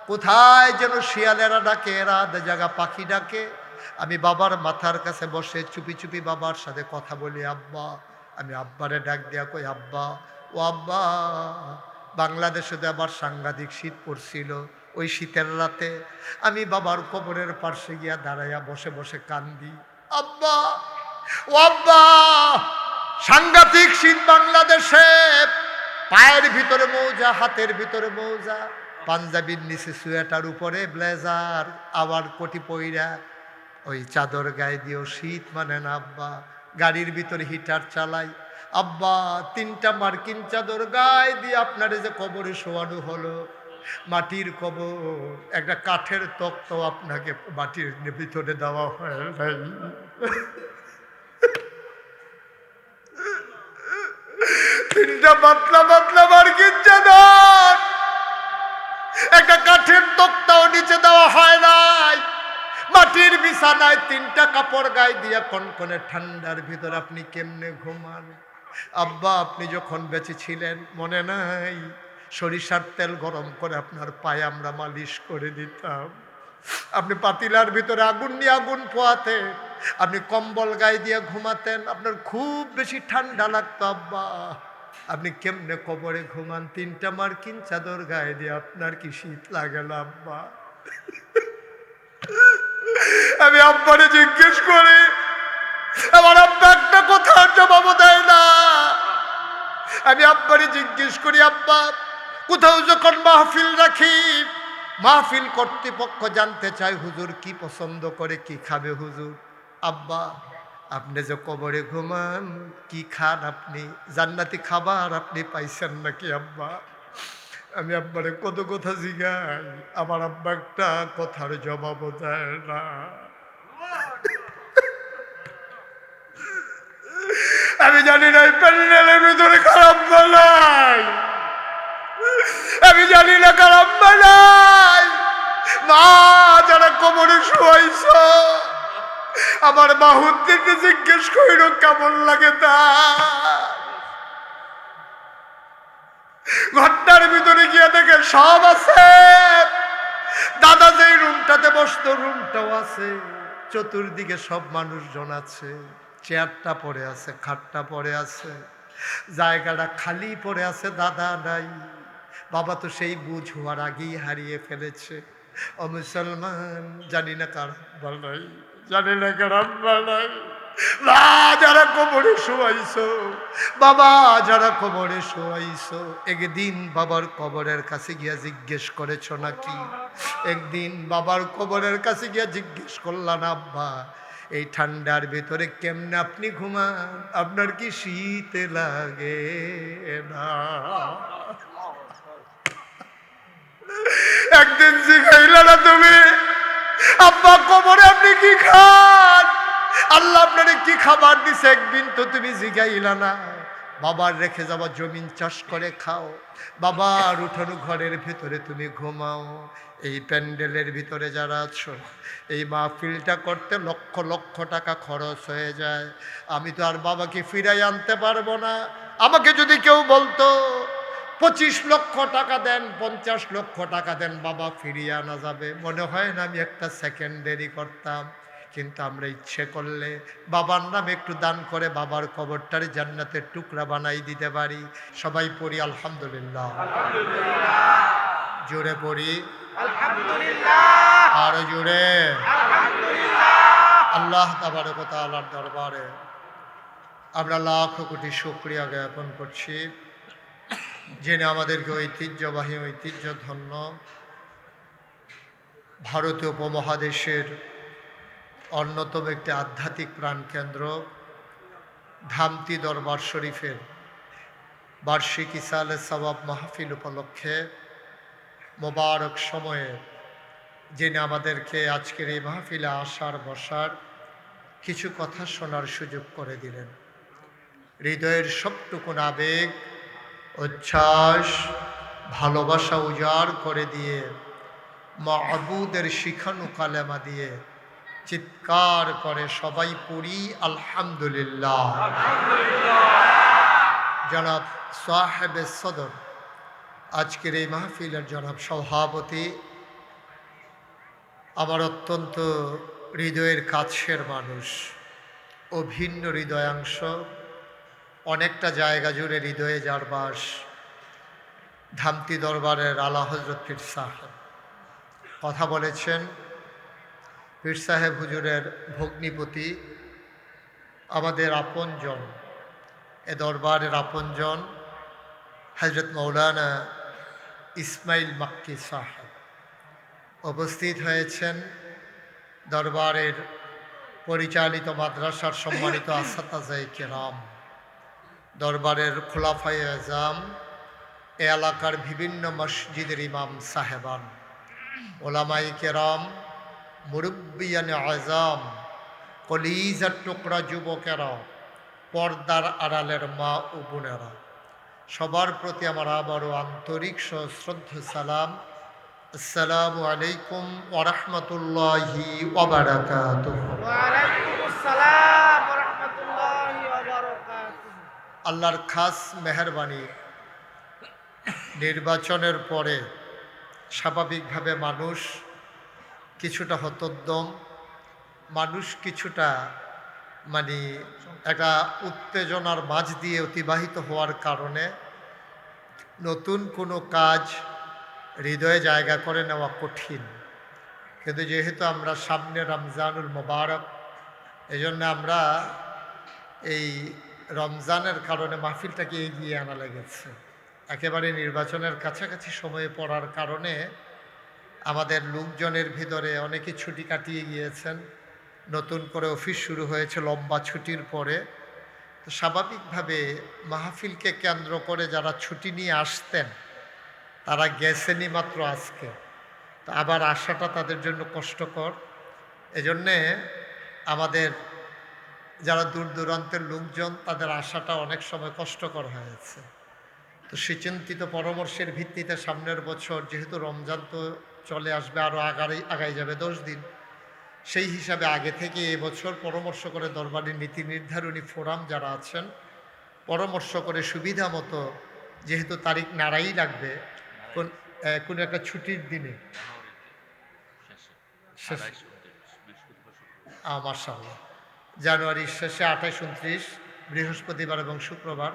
A: কোথায় যেন শিয়ালেরা ডাকে, রাত জাগা পাখি ডাকে। আমি বাবার মাথার কাছে বসে চুপি চুপি বাবার সাথে কথা বলি, আব্বা। আমি আব্বারে ডাক দিয়া কই, আব্বা ও আব্বা। বাংলাদেশে তো আবার সাংঘাতিক শীত পড়ছিল, ওই শীতের রাতে আমি বাবার কবরের পার্শ্বে গিয়া দাঁড়াইয়া বসে বসে কান্দি, আব্বা ও আব্বা। সাংঘাতিক শীত বাংলাদেশে, পায়ের ভিতরে মৌজা, হাতের ভিতরে মৌজা, পাঞ্জাবির নিচে সোয়েটার, উপরে ব্লেজার, আবার কোটি পইরা ওই চাদর গায়ে দিয়েও শীত মানে না আব্বা। গাড়ির ভিতরে হিটার চালাই আব্বা, 3টা মার্কিন চাদর গায়ে দিয়ে আপনারে যে কবরে শোয়ানো হলো, মাটির কবর, একটা কাঠের তক্তাও আপনাকে মাটির ভিতরে দেওয়া হয় নাই। 3টা পাতলা পাতলা মার্কিন চাদর, একটা কাঠের তক্তাও নিচে দেওয়া হয় নাই। মাটির বিছানায় 3টা কাপড় গায়ে দিয়ে কনকনে ঠান্ডার ভিতর আপনি কেমনে ঘুমান? আব্বা আপনি যখন বেঁচে ছিলেন মনে নাই, সরিষার তেল গরম করে আপনার পায়ে আমরা মালিশ করে দিতাম, আপনি পাতিলার ভিতরে আগুন নিয়ে আগুন পোয়াতেন, আপনি কম্বল গায়ে দিয়ে ঘুমাতেন, আপনার খুব বেশি ঠান্ডা লাগতো আব্বা। আপনি কেমনে কবরে ঘুমান 3টা মার্কিন চাদর গায়ে দিয়ে, আপনার কি শীত লাগে না আব্বা? আমি আব্বারে জিজ্ঞেস করি, আমার আব্বা একটা কথার জবাব দেয় না। আমি আব্বারে জিজ্ঞেস করি, আব্বা কোথাও যখন মাহফিল রাখি, মাহফিল কর্তৃপক্ষ জানতে চায় হুজুর কি পছন্দ করে, কি খাবে হুজুর। আব্বা আপনি যে কবরে ঘুমান, কি খান আপনি? জান্নাতি খাবার আপনি পাইছেন নাকি আব্বা? আমি আব্বারে কত কথা জিগাই, আমার আব্বা একটা কথার জবাবও দেয় না। আমি জানি না এই প্যান্ডেলের ভিতরে খারাপ বানাই, আমি জানি না খারাপ বানাই। মা যারা কবরে শোয়াইছ, আমার বাহুদ্দিনকে জিজ্ঞেস করিল কেমন লাগে তা। ঘরটার ভিতরে গিয়ে দেখে সব আছে। দাদা যেই রুমটাতে বসতো রুমটাও আছে, চতুর্দিকে সব মানুষজন আছে, চেয়ারটা পড়ে আছে, খাটটা পড়ে আছে, জায়গাটা খালি পড়ে আছে, দাদা নাই। বাবা তো সেই বুঝ হওয়ার আগেই হারিয়ে ফেলেছে। ও মুসলমান, জানি না কার বানাই, জানি না কার বানাই। মা যারা কোমরে শোয়াইছো, বাবা যারা কোমরে শোয়াইছো, একদিন বাবার কবরের কাছে গিয়া জিজ্ঞেস করেছো নাকি? একদিন বাবার কবরের কাছে গিয়া জিজ্ঞেস করলাম, আব্বা এই ঠান্ডার ভেতরে কেমনে আপনি ঘুমান? আপনার কি শীত লাগে না? একদিন জিগাইলা না তুমি, আব্বা কবরে আপনি কি খান? আল্লাহ আপনারে কি খাবার দিছে? একদিন তো তুমি জিগাইলা না। বাবার রেখে যাওয়া জমিন চাষ করে খাও, বাবার উঠানো ঘরের ভিতরে তুমি ঘুমাও। এই প্যান্ডেলের ভিতরে যারা আছো, এই মাহফিলটা করতে লক্ষ লক্ষ টাকা খরচ হয়ে যায়। আমি তো আর বাবাকে ফিরাই আনতে পারবো না। আমাকে যদি কেউ বলতো 25 লক্ষ টাকা দেন, 50 লক্ষ টাকা দেন, বাবা ফিরিয়ে আনা যাবে, মনে হয় না আমি একটা সেকেন্ড দেরি করতাম। কিন্তু আমরা ইচ্ছে করলে বাবার নামে একটু দান করে বাবার কবরটার জান্নাতের টুকরা বানাই দিতে পারি। সবাই পড়ি আলহামদুলিল্লাহ, জোরে পড়ি আলহামদুলিল্লাহ, আরো জোরে আলহামদুলিল্লাহ। আল্লাহ তাবারক ওয়া তাআলার দরবারে আমরা লাখ কোটি শুকরিয়া জ্ঞাপন করছি, যিনি আমাদেরকে ঐতিহ্যবাহী ঐতিহ্যধন্য ভারতীয় উপমহাদেশের অন্যতম একটি আধ্যাত্মিক প্রাণকেন্দ্র ধামতি দরবার শরীফের বার্ষিক ইসালে সওয়াব মাহফিল উপলক্ষে মোবারক সময়ে যিনি আমাদেরকে আজকের এই মাহফিলে আসার বসার কিছু কথা শোনার সুযোগ করে দিলেন। হৃদয়ের সবটুকুন আবেগ, উচ্ছ্বাস, ভালোবাসা উজাড় করে দিয়ে মাবুদের শিখানু কালেমা দিয়ে চিৎকার করে সবাই পড়ি আলহামদুলিল্লাহ। জনাব সাহেবে সদর, আজকের এই মাহফিলের জনাব সভাপতি, আমার অত্যন্ত হৃদয়ের কাছের মানুষ, অভিন্ন হৃদয়াংশ, অনেকটা জায়গা জুড়ে হৃদয়ে যার বাস, ধামতি দরবারের আলা হজরত পীর সাহেব কথা বলেছেন। পীর সাহেব হুজুরের ভগ্নিপতি, আমাদের আপনজন, এ দরবারের আপনজন হজরত মৌলানা ইসমাইল মাক্কি সাহেব উপস্থিত হয়েছেন। দরবারের পরিচালিত মাদ্রাসার সম্মানিত আসাতাজায়ে কেরাম, দরবারের খোলাফায়ে আযম, এ এলাকার বিভিন্ন মসজিদের ইমাম সাহেবান, ওলামায়ে কেরাম, মুরব্বিয়ানে আযম, কলিজার টুকরা যুবকেরা, পর্দার আড়ালের মা ও বোনেরা, সবার প্রতি আমার আবারও আন্তরিক সশ্রদ্ধ সালাম। আসসালামু আলাইকুম ওয়া রাহমাতুল্লাহি ওয়া বারাকাতুহু। ওয়া আলাইকুমুস সালাম ওয়া রাহমাতুল্লাহি ওয়া বারাকাতুহু। আল্লাহর খাস মেহেরবানি, নির্বাচনের পরে স্বাভাবিকভাবে মানুষ কিছুটা হতোদ্যম, মানুষ কিছুটা একটা উত্তেজনার মাঝ দিয়ে অতিবাহিত হওয়ার কারণে নতুন কোনো কাজ হৃদয়ে জায়গা করে নেওয়া কঠিন। কিন্তু যেহেতু আমরা সামনে রমজানুল মোবারক, এই জন্য আমরা এই রমজানের কারণে মাহফিলটাকে এগিয়ে আনা লেগেছে। একেবারে নির্বাচনের কাছাকাছি সময়ে পড়ার কারণে আমাদের লোকজনের ভিতরে অনেকে ছুটি কাটিয়ে গিয়েছেন, নতুন করে অফিস শুরু হয়েছে লম্বা ছুটির পরে। তো স্বাভাবিকভাবে মাহফিলকে কেন্দ্র করে যারা ছুটি নিয়ে আসতেন তারা গেছেনই মাত্র আজকে। তো আবার আসাটা তাদের জন্য কষ্টকর। এজন্যে আমাদের যারা দূর দূরান্তের লোকজন তাদের আসাটা অনেক সময় কষ্টকর হয়েছে। তো সুচিন্তিত পরামর্শের ভিত্তিতে সামনের বছর যেহেতু রমজান তো চলে আসবে, আরও আগাই যাবে 10 দিন, সেই হিসাবে আগে থেকে এবছর পরামর্শ করে দরবারি নীতি নির্ধারণী ফোরাম যারা আছেন পরামর্শ করে সুবিধা মতো, যেহেতু তারিখ নাড়াই লাগবে কোনো একটা ছুটির দিনে মাশাআল্লাহ, জানুয়ারির শেষে 28, 29 বৃহস্পতিবার এবং শুক্রবার,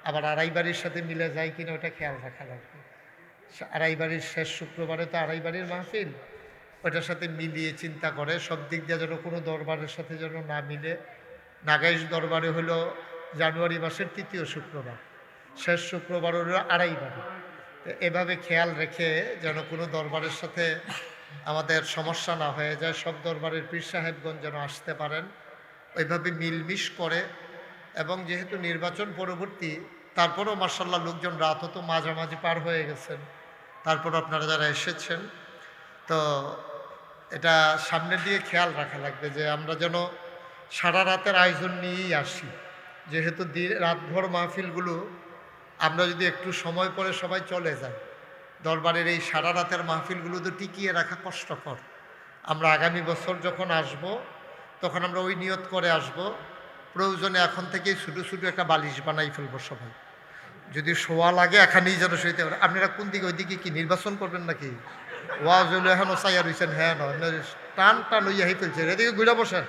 A: আবার আড়াইবাড়ির সাথে মিলে যায় কিনা ওটা খেয়াল রাখা লাগবে। আড়াইবাড়ির শেষ শুক্রবারে তো আড়াইবাড়ির মাহফিল, ওটার সাথে মিলিয়ে চিন্তা করে সব দিক দিয়ে যেন কোনো দরবারের সাথে যেন না মিলে। নাগাইশ দরবারে হলো জানুয়ারি মাসের 3য় শুক্রবার, শেষ শুক্রবার হলো আড়াইবাড়ি। তো এভাবে খেয়াল রেখে যেন কোনো দরবারের সাথে আমাদের সমস্যা না হয়ে যায়, সব দরবারের পীর সাহেবগঞ্জ যেন আসতে পারেন, ওইভাবে মিলমিশ করে। এবং যেহেতু নির্বাচন পরবর্তী, তারপরেও মার্শাল্লাহ লোকজন রাত তো মাঝামাঝি পার হয়ে গেছেন, তারপর আপনারা যারা এসেছেন, তো এটা সামনের দিকে খেয়াল রাখা লাগবে যে আমরা যেন সারা রাতের আয়োজন নিয়েই আসি। যেহেতু রাতভর মাহফিলগুলো আমরা যদি একটু সময় পরে সবাই চলে যাই, দরবারের এই সারা রাতের মাহফিলগুলো তো টিকিয়ে রাখা কষ্টকর। আমরা আগামী বছর যখন আসব তখন আমরা ওই নিয়ত করে আসব, প্রয়োজনে এখন থেকেই ছোটো ছোটো একটা বালিশ বানাই ফেলবো সবাই, যদি শোয়া লাগে এখানেই যেন শুইতে পারে। আপনারা কোন দিকে, ওইদিকে কি নির্বাচন করবেন নাকি? ওয়াজ হইলো এখনও চাইয়া রয়েছেন? হ্যাঁ নয়, টান টান লইয়া হয়ে ফেলছে, এদিকে ঘুরে বসেন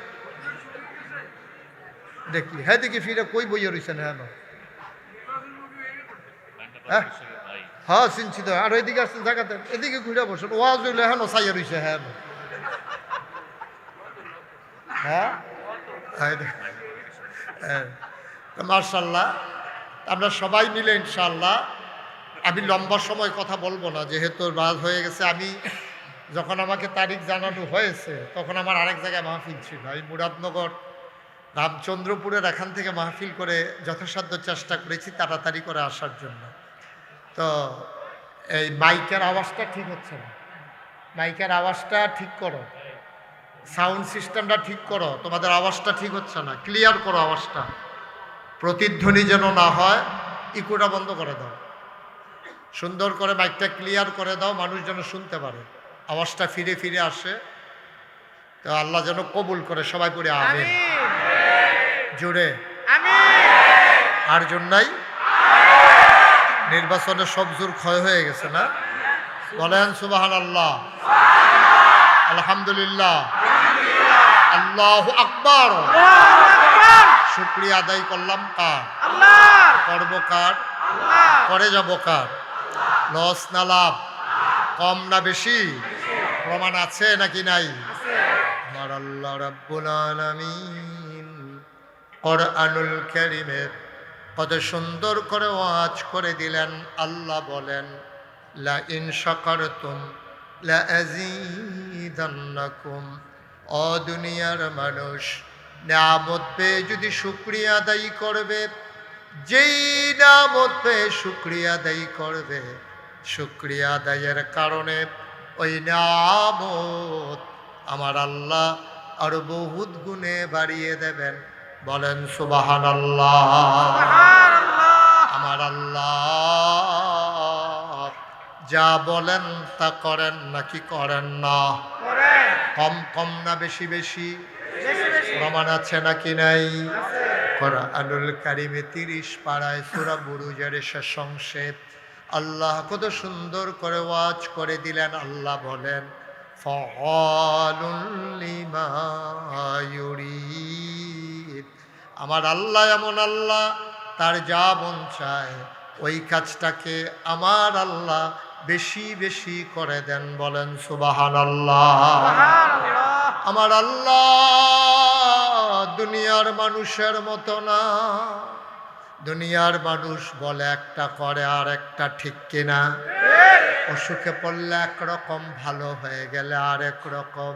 A: দেখি, হ্যাঁ দেখি ফিরে কই বইয়া রয়েছেন? হ্যাঁ নয়, হ্যাঁ হ্যাঁ চিনছি তো। আর ওইদিকে আসছেন জায়গাতে, এদিকে ঘুরে বসেন, ওয়াজ হইলো এখনও চাইয়া রয়েছে। হ্যাঁ হ্যাঁ হ্যাঁ, মার্শাল্লাহ আমরা সবাই মিলে ইনশাআল্লাহ, আমি লম্বা সময় কথা বলবো না যেহেতু রাত হয়ে গেছে। আমি যখন আমাকে তারিখ জানানো হয়েছে তখন আমার আরেক জায়গায় মাহফিল ছিল, আমি মুরাদনগর রামচন্দ্রপুরের এখান থেকে মাহফিল করে যথাসাধ্য চেষ্টা করেছি তাড়াতাড়ি করে আসার জন্য। তো এই মাইকের আওয়াজটা ঠিক হচ্ছে না, মাইকের আওয়াজটা ঠিক করো, সাউন্ড সিস্টেমটা ঠিক করো, তোমাদের আওয়াজটা ঠিক হচ্ছে না, ক্লিয়ার করো আওয়াজটা, প্রতিধ্বনি যেন না হয়। ইকোটা বন্ধ করে দাও, সুন্দর করে মাইকটা ক্লিয়ার করে দাও, মানুষ যেন শুনতে পারে, আওয়াজটা ফিরে ফিরে আসে। তো আল্লাহ যেন কবুল করে, সবাই পড়ে আমিন জোরে আর জন্যই নির্বাচনে সব জোর ক্ষয় হয়ে গেছে না? বলেন সুবহানাল্লাহ, আলহামদুলিল্লাহ, আল্লাহু আকবার। শুকরিয়া আদায় করলাম কার? করব কার? করে যাব কার? লস না লাভ? কম না বেশি? প্রমাণ আছে নাকি নাই? আমার আল্লাহ রাব্বুল আলামিন কোরআনুল কারীমের কত সুন্দর করে ওয়াজ করে দিলেন। আল্লাহ বলেন, লা ইন শাকারতুম লা আযীদান্নাকুম। ও দুনিয়ার মানুষ, নিয়ামত পেয়ে যদি শুকরিয়া আদায় করবে, যেই নিয়ামত পেয়ে শুকরিয়া আদায় করবে, শুকরিয়া আদায়ের কারণে ওই নিয়ামত আমার আল্লাহ আরো বহুত গুণে বাড়িয়ে দেবেন। বলেন সুবহানাল্লাহ। আমার আল্লাহ যা বলেন তা করেন নাকি করেন না? কম কম না বেশি বেশি? প্রমাণ আছে নাকি নাই? কোরআনুল কারীমে 30 পারায় সূরা বুরুজের শেষ অংশে আল্লাহ কত সুন্দর করে ওয়াজ করে দিলেন। আল্লাহ বলেন, ফাআলুল লিমা ইউরিদ। আমার আল্লাহ এমন আল্লাহ, তার যা মন চায় ওই কাজটাকে আমার আল্লাহ বেশি বেশি করে দেন। বলেন সুবহানাল্লাহ। আমার আল্লাহ দুনিয়ার মানুষের মতো না। দুনিয়ার মানুষ বলে একটা, করে আর একটা, ঠিক কিনা? অসুখে পড়লে একরকম, ভালো হয়ে গেলে আর এক রকম,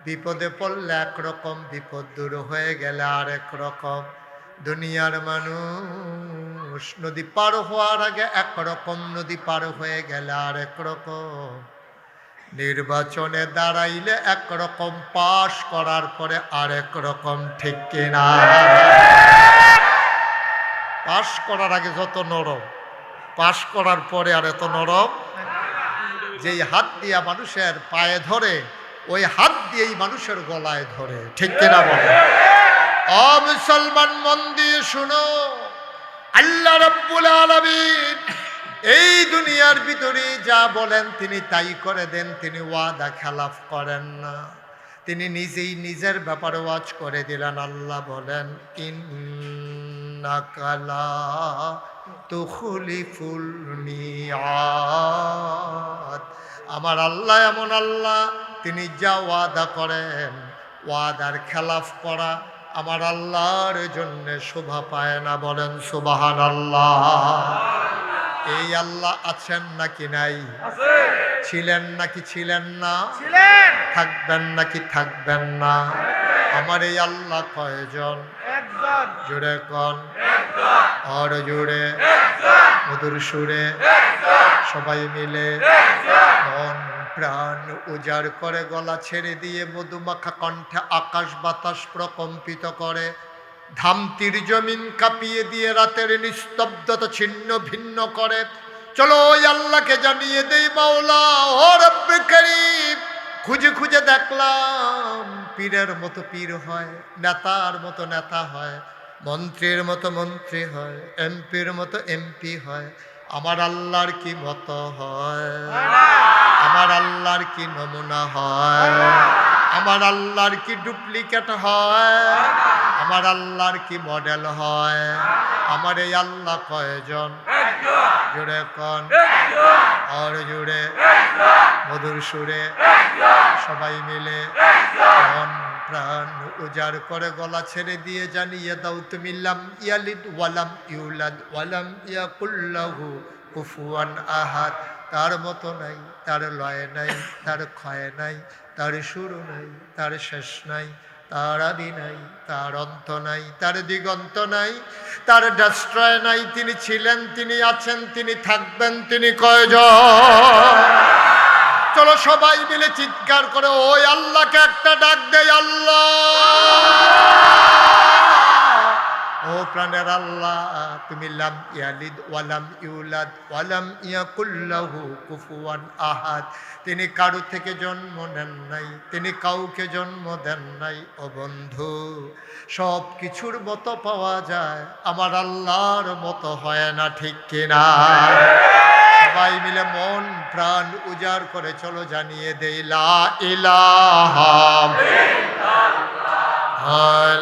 A: বিপদে পড়লে একরকম, বিপদ দূর হয়ে গেলে আরেক রকম। দুনিয়ার মানুষ নদী পার হওয়ার আগে একরকম, নদী পার হয়ে গেলে আরেক রকম। নির্বাচনে দাঁড়াইলে একরকম, পাশ করার পরে আরেক রকম, ঠিক কিনা? পাশ করার আগে যত নরম, পাশ করার পরে আর এত নরম। যেই হাত দিয়া মানুষের পায়ে ধরে, ওই হাত দিয়েই মানুষের গলায় ধরে, ঠিক কিনা বলে? ও মুসলমান, মন দিয়ে শুনো, আল্লাহ রাব্বুল আলামিন এই দুনিয়ার ভিতরে যা বলেন তিনি তাই করে দেন। তিনি ওয়াদা খেলাফ করেন না। তিনি নিজেই নিজের ব্যাপারে ওয়াজ করে দিলেন। আল্লাহ বলেন, ইন্নাকা লা তুখলিফুল মিআদ। আমার আল্লাহ এমন আল্লাহ, তিনি যা ওয়াদা করেন, ওয়াদার খেলাফ করা আমার আল্লাহর জন্য শোভা পায় না। বলেন সুবহানাল্লাহ। এই আল্লাহ আছেন নাকি নাই? ছিলেন নাকি ছিলেন না? থাকবেন নাকি থাকবেন না? আমার এই আল্লাহ কয়জন? জোরে কন, আর জোরে, মধুর সুরে, সবাই মিলে মন প্রাণ উজাড় করে, গলা ছেড়ে দিয়ে মধুমাখা কণ্ঠে আকাশ বাতাস প্রকম্পিত করে, ধামতির জমিন কাঁপিয়ে দিয়ে রাতের নিস্তব্ধতা ছিন্ন ভিন্ন করে। চলো ওই আল্লাহকে জানিয়ে দেই, মাওলা ও রব্বে কারীম, খুঁজে খুঁজে দেখলাম পীরের মতো পীর হয়, নেতার মতো নেতা হয়, মন্ত্রীর মতো মন্ত্রী হয়, এমপির মতো এমপি হয়। আমার আল্লাহর কি মতো হয়? আমার আল্লাহর কি নমুনা হয়? আমার আল্লাহর কি ডুপ্লিকেট হয়? আমার আল্লাহর কি মডেল হয়? আমার এই আল্লাহ কয়জন? জোরে কন, আর জোরে, মধুর সুরে, সবাই মিলে মন প্রাণ উজাড় করে গলা ছেড়ে দিয়ে জানিয়ে দাও, তুমি লাম ইয়ালিদ ওয়ালাম ইউলাদ ওয়ালাম ইয়াকুল লাহু কুফুয়ান আহাদ। তার মতো নাই, তার লয় নাই, তার ক্ষয় নাই, তার শুরু নাই, তার শেষ নাই, তার আদি নাই, তার অন্ত নাই, তার দিগন্ত নাই, তার ডাস্ট্রয় নাই। তিনি ছিলেন, তিনি আছেন, তিনি থাকবেন, তিনি কয়জন? চলো সবাই মিলে চিৎকার করে ওই আল্লাহকে একটা ডাক দেয়, আল্লাহ। ও প্রাণের আল্লাহ, তুমি লাম ইয়ালিদ ওয়ালাম ইউলাদ ওয়ালাম ইয়াকুল লাহু কুফুয়ান আহাদ। তিনি কারো থেকে জন্ম নেন নাই, তিনি কাউকে জন্ম দেন নাই। ও বন্ধু, সব কিছুর মতো পাওয়া যায়, আমার আল্লাহর মতো হয় না, ঠিক কিনা? সবাই মিলে মন প্রাণ উজাড় করে চলো জানিয়ে দেই, লা ইলাহা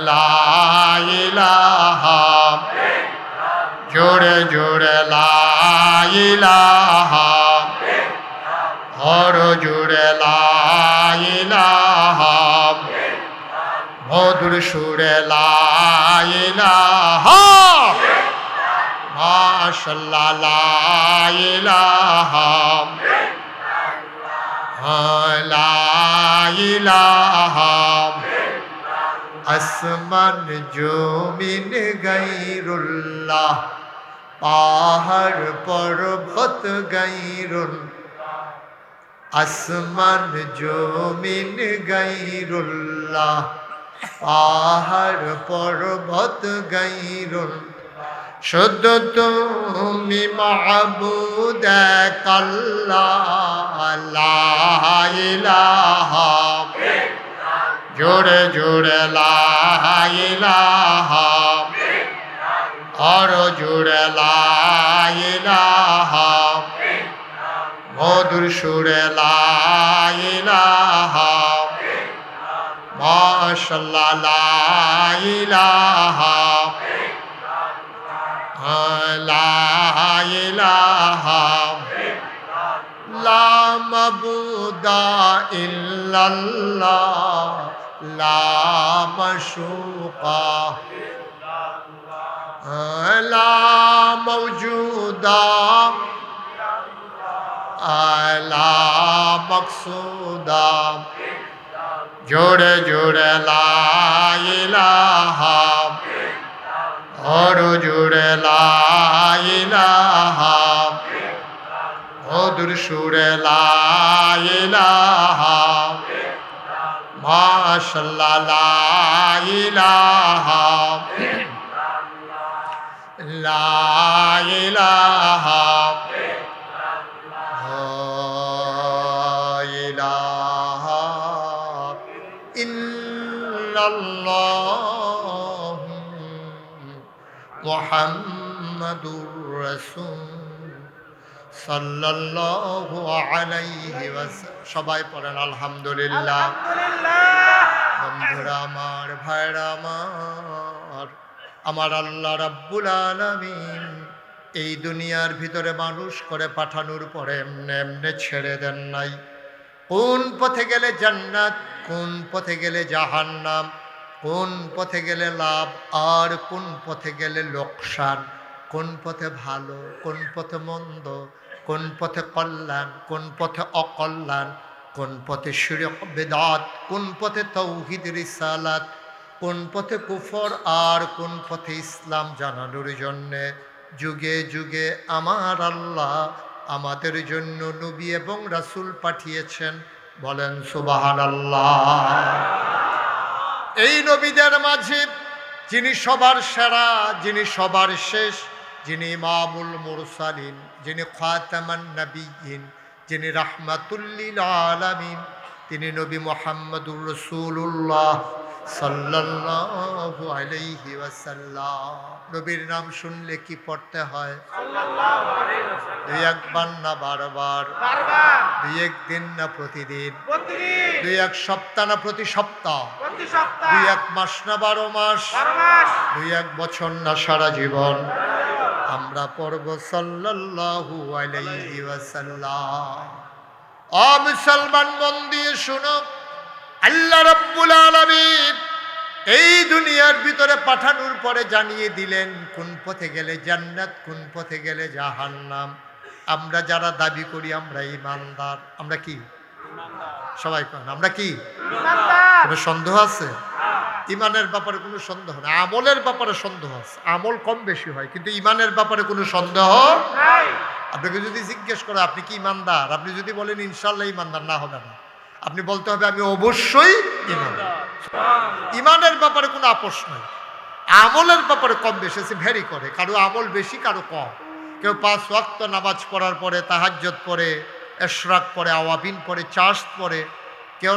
A: লা ইলাহা, জোরে জোরে লা ইলাহা, আর জোরে লা ইলাহা, মধুর সুরে লা ইলাহা, মাশাআল্লাহ লা ইলাহা, লা ইলাহা। আসমান জমিন গায়রুল্লাহ, পাহাড় পর্বত গায়রুল্লাহ। আসমান জমিন গায়রুল্লাহ, পাহাড় পর্বত গায়রুল্লাহ। শুধু তুমি মাবুদ এক আল্লাহ, লা ইলাহা, জোরে জোরে লা ইলাহা, আর জোরে লা ইলাহা, মধুর সুরে লা ইলাহা, মাশাআল্লাহ লা ইলাহা, লা ইলাহা, লা মাবুদা ইল্লাল্লাহ, লা মাশুকা, লা মাওজুদা, লা মাকসুদা, জোরে জোরে লা ইলাহা, আরো জোরে লা ইলাহা, মধুর সুরে লা ইলাহা, মাশাআল্লাহ লা ইলাহা, লা ইলাহা, লা ইলাহা ইল্লাল্লাহ মুহাম্মাদুর রাসূল সাল্লাল্লাহু আলাইহি ওয়াসাল্লাম। সবাই পড়েন আলহামদুলিল্লাহ। বন্ধুরা আমার, ভাইরা আমার, আমার আল্লাহ রাব্বুল আলামিন এই দুনিয়ার ভিতরে মানুষ করে পাঠানোর পরে এমনে এমনে ছেড়ে দেন নাই। কোন পথে গেলে জান্নাত, কোন পথে গেলে জাহান্নাম, কোন পথে গেলে লাভ আর কোন পথে গেলে লোকসান, কোন পথে ভালো, কোন পথে মন্দ, কোন পথে কল্যাণ, কোন পথে অকল্যাণ, কোন পথে শিরক বিদআত, কোন পথে তাওহীদ রিসালাত, কোন পথে কুফর আর কোন পথে ইসলাম জানানোর জন্যে যুগে যুগে আমার আল্লাহ আমাদের জন্য নবী এবং রাসূল পাঠিয়েছেন। বলেন সুবহানাল্লাহ। এই নবীদের মাঝে যিনি সবার সেরা, যিনি সবার শেষ, যিনি ইমামুল মুরসালিন, যিনি খাতামান নবিয়্যিন, যিনি রাহমাতুল লিল আলামিন, তিনি নবী মুহাম্মদুর রাসূলুল্লাহ সাল্লাল্লাহু আলাইহি ওয়াসাল্লাম। নবীর নাম শুনলে কি পড়তে হয়? সাল্লাল্লাহু আলাইহি ওয়াসাল্লাম। দুই একবার না বারবার? বারবার। দুই একদিন না প্রতিদিন? প্রতিদিন। দুই এক সপ্তাহ না প্রতি সপ্তাহ? প্রতি সপ্তাহ। দুই এক মাস না 12 মাস? 12 মাস। দুই এক বছর না সারা জীবন? আমরা পড়ব সাল্লাল্লাহু আলাইহি ওয়াসাল্লাম। ও মুসলমান, মন দিয়ে শুনো, আল্লাহ রাব্বুল আলামিন এই দুনিয়ার ভিতরে পাঠানোর পরে জানিয়ে দিলেন কোন পথে গেলে জান্নাত, কোন পথে গেলে জাহান্নাম। আমরা যারা দাবি করি আমরা ঈমানদার, আমরা কি সবাই করেন আমরা কি ঈমানদার? কোনো সন্দেহ আছে? ঈমানের ব্যাপারে কোনো সন্দেহ নেই। আমলের ব্যাপারে সন্দেহ আছে, আমল কম বেশি হয়, কিন্তু ঈমানের ব্যাপারে কোনো সন্দেহ নাই। আপনাকে যদি জিজ্ঞেস করে আপনি কি ঈমানদার, আপনি যদি বলেন ইনশাআল্লাহ ঈমানদার, না হবে না, আপনি বলতে হবে আমি অবশ্যই ঈমানদার। ঈমানের ব্যাপারে কোনো আপোষ নাই। আমলের ব্যাপারে কম বেশি ভ্যারি করে, কারো আমল বেশি কারো কম। কেউ 5 ওয়াক্ত নামাজ পড়ার পরে তাহাজ্জুদ পড়ে, ইশরাক পড়ে, আওয়াবিন পড়ে, চাশ পড়ে, কেউ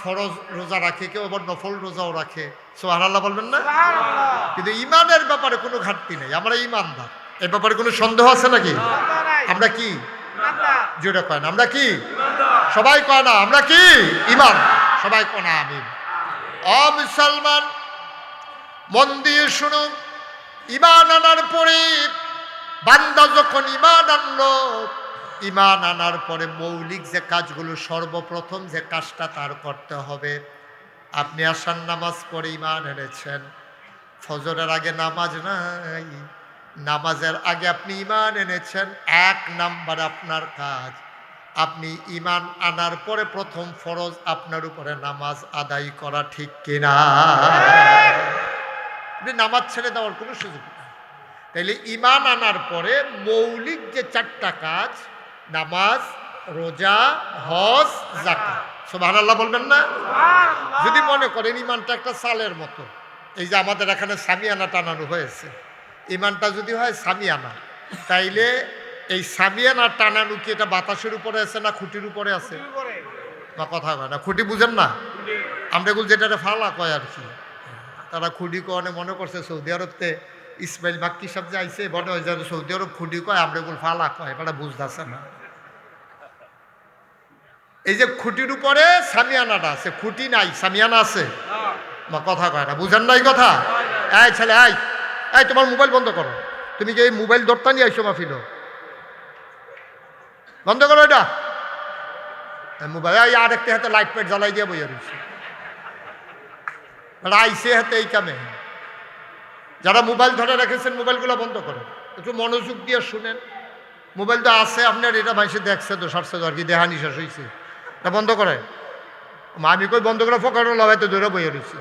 A: ফরজ রোজা রাখে, কেউ আবার নফল রোজাও রাখে। সুবহানাল্লাহ বলবেন না? কিন্তু ঈমানের ব্যাপারে কোনো ঘাটতি নেই, আমরা ঈমানদার। এর ব্যাপারে কোনো সন্দেহ আছে নাকি? আমরা কি জোরে কয় না আমরা কি? সবাই কয় না আমরা কি? ঈমান। সবাই কয় না আমিন। ও মুসলমান, মন দিয়ে শুনুন, ঈমান আনার পরে বান্দা যখন ঈমান আনলো, ঈমান আনার পরে মৌলিক যে কাজগুলো, সর্বপ্রথম যে কাজটা তার করতে হবে, আপনি আসার নামাজ পড়ে ঈমান এনেছেন, ফজরের আগে নামাজ নাই, নামাজের আগে আপনি ঈমান এনেছেন, 1 নাম্বার আপনার কাজ, আপনি ঈমান আনার পরে প্রথম ফরজ আপনার উপরে নামাজ আদায় করা, ঠিক কিনা? আপনি নামাজ ছেড়ে দেওয়ার কোনো সুযোগ নেই। তাইলে ঈমান আনার পরে মৌলিক যে 4টা কাজ, নামাজ, রোজা, হজ, যাকাত। সুবহানাল্লাহ বলবেন না? যদি মনে করেন ঈমানটা একটা সালের মতো, এই যে আমাদের এখানে সামিয়ানা টানানো হয়েছে, ঈমানটা যদি হয় সামিয়ানা, তাইলে এই সামিয়ানা টানানো কি এটা বাতাসের উপরে আছে না খুঁটির উপরে আছে? না, কথা কয় না, খুঁটি বুঝেন না? আমরা এগুলো যেটা ফালা কয় আর কি, তারা খুঁটি কনে মনে করছে সৌদি আরবতে ইসমাইল মাক্কি সব যে আইসে মনে হয় যেন সৌদি আরব খুঁটি কয়, আমরা এগুলো ফালা কয়, এটা বুঝতেছে না। এই যে খুঁটির উপরে সামিয়ানাটা আছে, খুঁটি নাই সামিয়ানা আছে, বা কথা কয় না, বুঝেন না এই কথা? এই ছেলে, এই তোমার মোবাইল বন্ধ করো, তুমি কি এই মোবাইল দরটা নিয়ে আইসো মাহফিল? বন্ধ করো এটা মোবাইল। আর একটা হাতে লাইট পেট জ্বালাই দিয়ে বইয়া রয়েছে, আইসে হাতে এই কামে। যারা মোবাইল ধরে রেখেছেন মোবাইলগুলো বন্ধ করেন, একটু মনোযোগ দিয়ে শুনেন। মোবাইল তো আছে আপনার, এটা ভাইসে দেখছে তো, সারছে তো আর কি, দেহানি শেষ হয়েছে, এটা বন্ধ করে। আমি কই বন্ধ করে ফোকার লাগাইতে ধরে বইয়ে রয়েছি।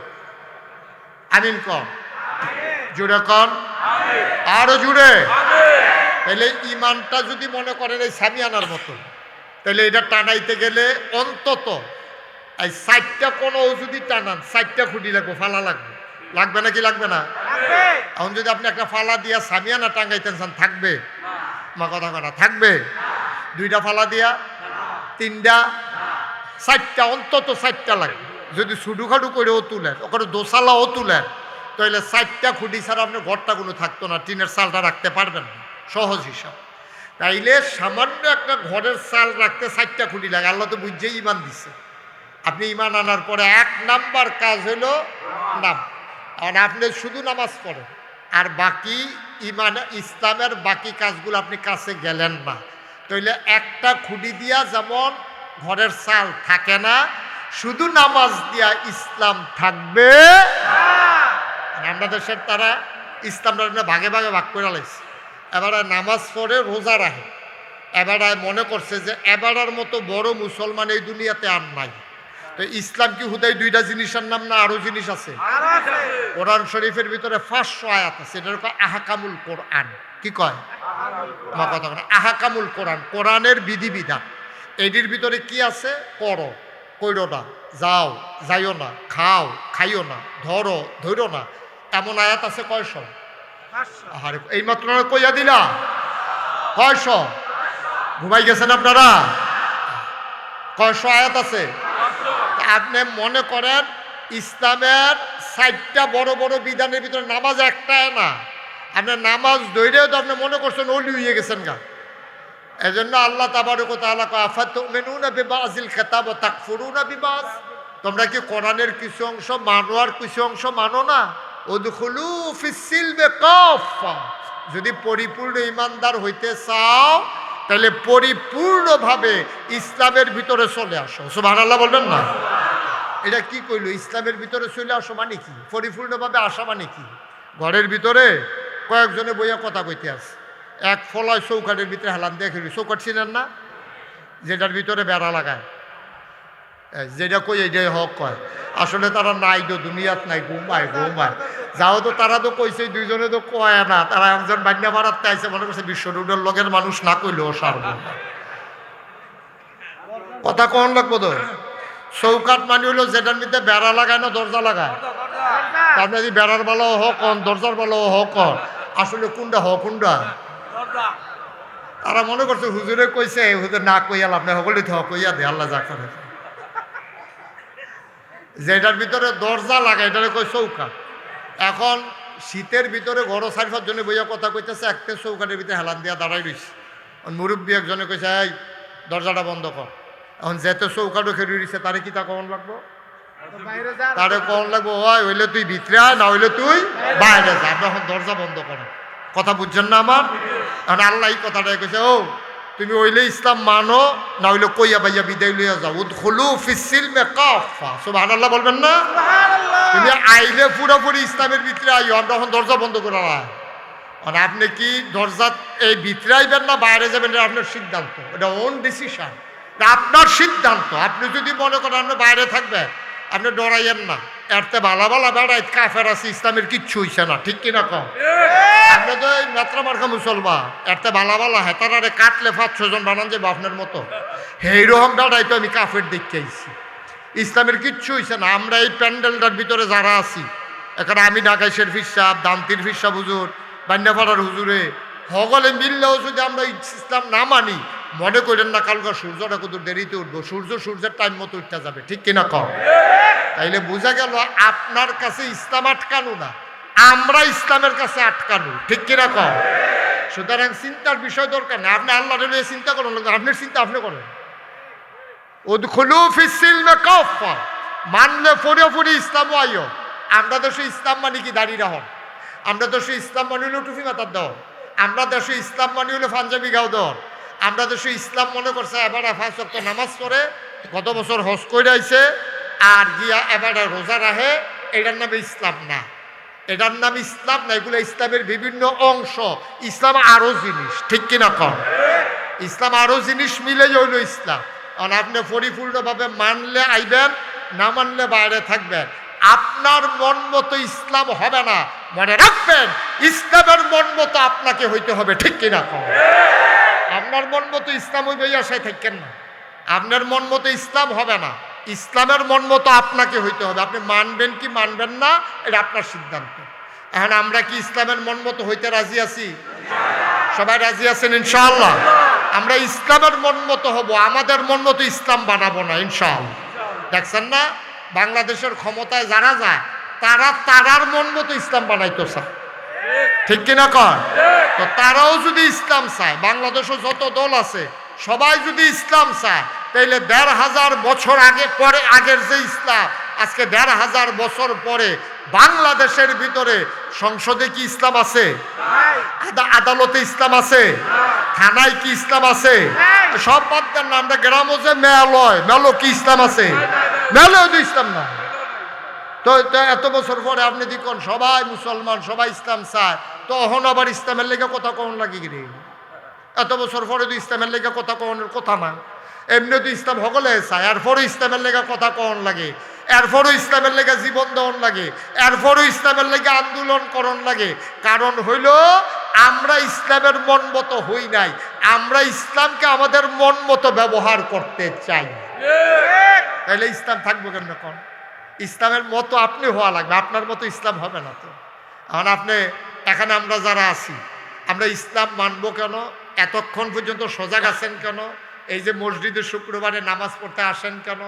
A: আমিন কম জুড়ে কন, আরো জুড়ে। তাহলে ইমানটা যদি মনে করেন এই সামিয়ানার মতো, তাহলে এটা টানাইতে গেলে অন্তত এই 60টা কোনো যদি টানান 60টা খুঁটি লাগবে, ফালা লাগবে। লাগবে নাকি লাগবে না? এখন যদি আপনি একটা ফালা দিয়া সামিয়ানা টাঙ্গাইতেন চান, থাকবে? মা কথা কথা থাকবে? 2টা ফালা দিয়া, 3টা, 60টা, অন্তত 60টা লাগবে। যদি সুডুখাডু করেও তুলেন, ওখানে দোসালাও তুলেন, তাহলে 60টা খুঁটি ছাড়া আপনার ঘরটা কোনো থাকতো না, টিনের চালটা রাখতে পারবেন না, সহজ হিসাব। তাইলে সামান্য একটা ঘরের চাল রাখতে 60টা খুঁটি লাগে। আল্লাহ তো বুঝছেই ইমান দিচ্ছে। আপনি ইমান আনার পরে 1 নাম্বার কাজ হলো নাম। আর আপনি শুধু নামাজ পড়েন, আর বাকি ইমান ইসলামের বাকি কাজগুলো আপনি কাছে গেলেন না, তাইলে একটা খুঁটি দিয়া যেমন ঘরের চাল থাকে না, শুধু নামাজ দিয়া ইসলাম থাকবে। আমরা দেশের তারা ইসলামটা ভাগে ভাগে ভাগ করে লাইছে। এবারে নামাজ পড়ে, রোজা রাখে, এবারে মনে করছে যে এবারের মতো বড় মুসলমান এই দুনিয়াতে আর নাই। তো ইসলাম কি হুদাই 2টা জিনিসের নাম না আরো জিনিস আছে? কোরআন শরীফের ভিতরে 500 আয়াত আছে, এটার কয় আহকামুল কোরআন। কি কয়? মা কথা বলে আহকামুল কোরআন, কোরআনের বিধিবিধান। এটির ভিতরে কি আছে? করো, কইরো না, যাও, যাইও না, খাও, খাইও না, ধরো, ধরো না, এমন আয়াত আছে কয়শো? আরে এই মাত্র কইয়া দিলা কয়শো? ঘুমাই গেছেন আপনারা? কয়শো আয়াত আছে? আপনি মনে করেন ইসলামের 60টা বড় বড় বিধানের ভিতরে নামাজ একটাই না। আপনার নামাজ ধৈর্যও তো আপনি মনে করছেন ওলি হয়ে গেছেন গা। এই জন্য আল্লাহ তাবারক ওয়া তাআলা কয় আফাতুমিনুনা বিবাযিল কিতাব ওয়া তাকফুরুনা বিবায। তোমরা কি কোরআনের কিছু অংশ মানো আর কিছু অংশ মানো না? উদখুলু ফিস সিলমি কাফা। যদি পরিপূর্ণ ইমানদার হইতে চাও তাহলে পরিপূর্ণভাবে ইসলামের ভিতরে চলে আসো। সুবহানাল্লাহ বলবেন না? এটা কি কইলো? ইসলামের ভিতরে চলে আসো মানে কি? পরিপূর্ণভাবে আসা মানে কি? ঘরের ভিতরে কয়েকজনে বইয়া কথা কইতে আছে, এক ফলায় চৌকাটের ভিতরে হেলান দিয়ে খেলি। চৌকাট ছিলেন না, যেটার ভিতরে বেড়া লাগায়, যেটা কই এইটাই হক কয়। আসলে তারা নাই তো, দুনিয়াত নাই, ঘুমায় ঘুমায়। যাও তো তারা তো কইছে, 2জনে তো কয় না। তারা একজন বান্যা ভাড়াতে আইসে, মনে করছে বিশ্ব রোডের লগের মানুষ না কইলেও সারব। কথা কন লাগবো তো। চৌকাট মানে হইলো যেটার মধ্যে বেড়া লাগায় না দরজা লাগায়। তার মানে বেড়ার বেলাও হক কন, দরজার বেলাও হক কন। আসলে কোনটা হক কোনটা? তারা মনে করছে হুজুরে কইছে, হুজুর না কইয়া লাভ নাই, সকলে তো কইয়া দে, আল্লাহ যা করে। যেটার ভিতরে দরজা লাগায় এটারে কই চৌকাট। এখন শীতের ভিতরে ঘর সারিফার জন্য বইয়া কথা কইতেছে, একটা চৌকাটের ভিতরে হেলান দিয়া দাঁড়াই রইছে। মুরব্বী একজনে কইছে, এই দরজাটা বন্ধ কর। এখন যেতে চৌকাটও খেয়ে রইছে, তারে কি তা কখন লাগবো? তারে কখন লাগবো? হয় হইলে তুই ভিতরে আয়, না হইলে তুই বাইরে যা। আপনি এখন দরজা বন্ধ করো। কথা বুঝছেন না আমার? এখন আল্লাহ এই কথাটাই কইছে, ও তুমি হইলে ইসলাম মানো, না হইলে কইয়া বাইয়া বিদায় লইয়া যাও। উদখুলু ফিস সিলমি কাফা। সুবহানাল্লাহ বলবেন না? তুমি আইলে পুরোপুরি ইসলামের ভিতরে আইও। আমরা এখন দরজা বন্ধ করে রাখ। মানে আপনি কি দরজা এই ভিতরে আইবেন না বাইরে যাবেন, এটা আপনার সিদ্ধান্ত, এটা ওন ডিসিশন, আপনার সিদ্ধান্ত। আপনি যদি মনে করেন আপনি বাইরে থাকবেন, আপনি ডরাইয়েন না। এরতে ভালা ভালা বেড়াই কাফের আছে, ইসলামের কিচ্ছু হইছে না, ঠিক কিনা কম? আপনি তো এই মাত্রা মার্কা মুসলমান, এরতে ভালা ভালা হেতারারে কাটলে 5-6 জন বানান যাবে আপনার মতো। এইরকম বেড়াই তো আমি কাফের দেখতে আইছি। ইসলামের কিচ্ছু হইছে না। আমরা এই প্যান্ডেলটার ভিতরে যারা আছি, এখানে আমি ঢাকাই শরীফ সাহেব, দান্তির ফিরসাব হুজুর, বান্যাপাড়ার হুজুরে, সকলে মিললেও যদি আমরা ইসলাম না মানি, মনে করেন না কালকে সূর্যটা কত দেরিতে উঠবো। সূর্যের টাইম মতো উঠতে যাবে, ঠিক কিনা কম? তাইলে বোঝা গেল আপনার কাছে ইসলাম আটকানো না, আমরা ইসলামের কাছে আটকানো, ঠিক কিনা কম? সুতরাং চিন্তার বিষয় দরকার না। আপনি আল্লাহ চিন্তা করেন, আপনার চিন্তা আপনি করেন। উদখুলু ফিস সিলমি কাফা, মানলে পুরোপুরি ইসলাম আইও। আমরা দেশে ইসলাম মানে কি দাঁড়িয়ে হন, আমরা দেশে ইসলাম মানে হলো টুপি মাথার দেওয়া, আমরা দেশে ইসলাম মানে হলো পাঞ্জাবি গাও দেওয়ার, আমরা দেশে ইসলাম মনে করছে এবার 5 ওয়াক্ত নামাজ পড়ে, গত বছর হজ করে আইছে, আর গিয়া এবার রোজা রাখে। এটার নামে ইসলাম না, এটার নাম ইসলাম না। এগুলো ইসলামের বিভিন্ন অংশ। ইসলাম আরো জিনিস, ঠিক কিনা কম? ইসলাম আরো জিনিস মিলে হইল ইসলাম। কারণ আপনি পরিপূর্ণভাবে মানলে আইবেন, না মানলে বাইরে থাকবেন। আপনার মন মতো ইসলাম হবে না, মনে রাখবেন ইসলামের মন মতো আপনাকে হইতে হবে, ঠিক কিনা? আপনার মন মতো ইসলাম হইবে আশায় থাকেন না, আপনার মন মতো ইসলাম হবে না, ইসলামের মন মতো আপনাকে হইতে হবে। আপনি মানবেন কি মানবেন না এটা আপনার সিদ্ধান্ত। এখন আমরা কি ইসলামের মন মতো হইতে রাজি আছি? সবাই রাজি আছেন ইনশাআল্লাহ? আমরা ইসলামের মন মতো হব, আমাদের মন মতো ইসলাম বানাবো না ইনশাআল্লাহ। দেখছেন না বাংলাদেশের ক্ষমতায় যারা যায় তারার মন মতো ইসলাম বানাইতো চায়, ঠিক কিনা কর? তো তারাও যদি ইসলাম চায়, বাংলাদেশে যত দল আছে সবাই যদি ইসলাম চায়, তাইলে ১৫০০ বছর আগের যে ইসলাম, আজকে ১৫০০ বছর পরে বাংলাদেশের ভিতরে সংসদে কি ইসলাম আছে? আদালতে ইসলাম আছে? থানায় কি ইসলাম আছে? সব বাদ দেন না, আমরা গ্রামও যে মেলো কি ইসলাম আছে? মেলেও তো ইসলাম না। তো এত বছর পরে আপনি দেখুন সবাই মুসলমান, সবাই ইসলাম চায়, তো অহন আবার ইসলামের লেগে কথা কখন লাগে গিরে? এত বছর পরে তো ইসলামের লেগে কথা কখনের কথা না, এমনি তো ইসলাম সকলে চায়, এরপরও ইসলামের লেগে কথা কখন লাগে, এরপরও ইসলামের লেগে জীবন দেওয়ান লাগে, এরপরও ইসলামের লেগে আন্দোলন করণ লাগে। কারণ হইল আমরা ইসলামের মন মতো হই নাই, আমরা ইসলামকে আমাদের মন মতো ব্যবহার করতে চাই। তাহলে ইসলাম থাকবো কেন? কোন ইসলামের মতো আপনি হওয়া লাগবে, আপনার মতো ইসলাম হবে না। তো এখন আপনি এখানে আমরা যারা আছি, আমরা ইসলাম মানবো কেন? এতক্ষণ পর্যন্ত সজাগ আছেন কেন? এই যে মসজিদে শুক্রবারে নামাজ পড়তে আসেন কেন?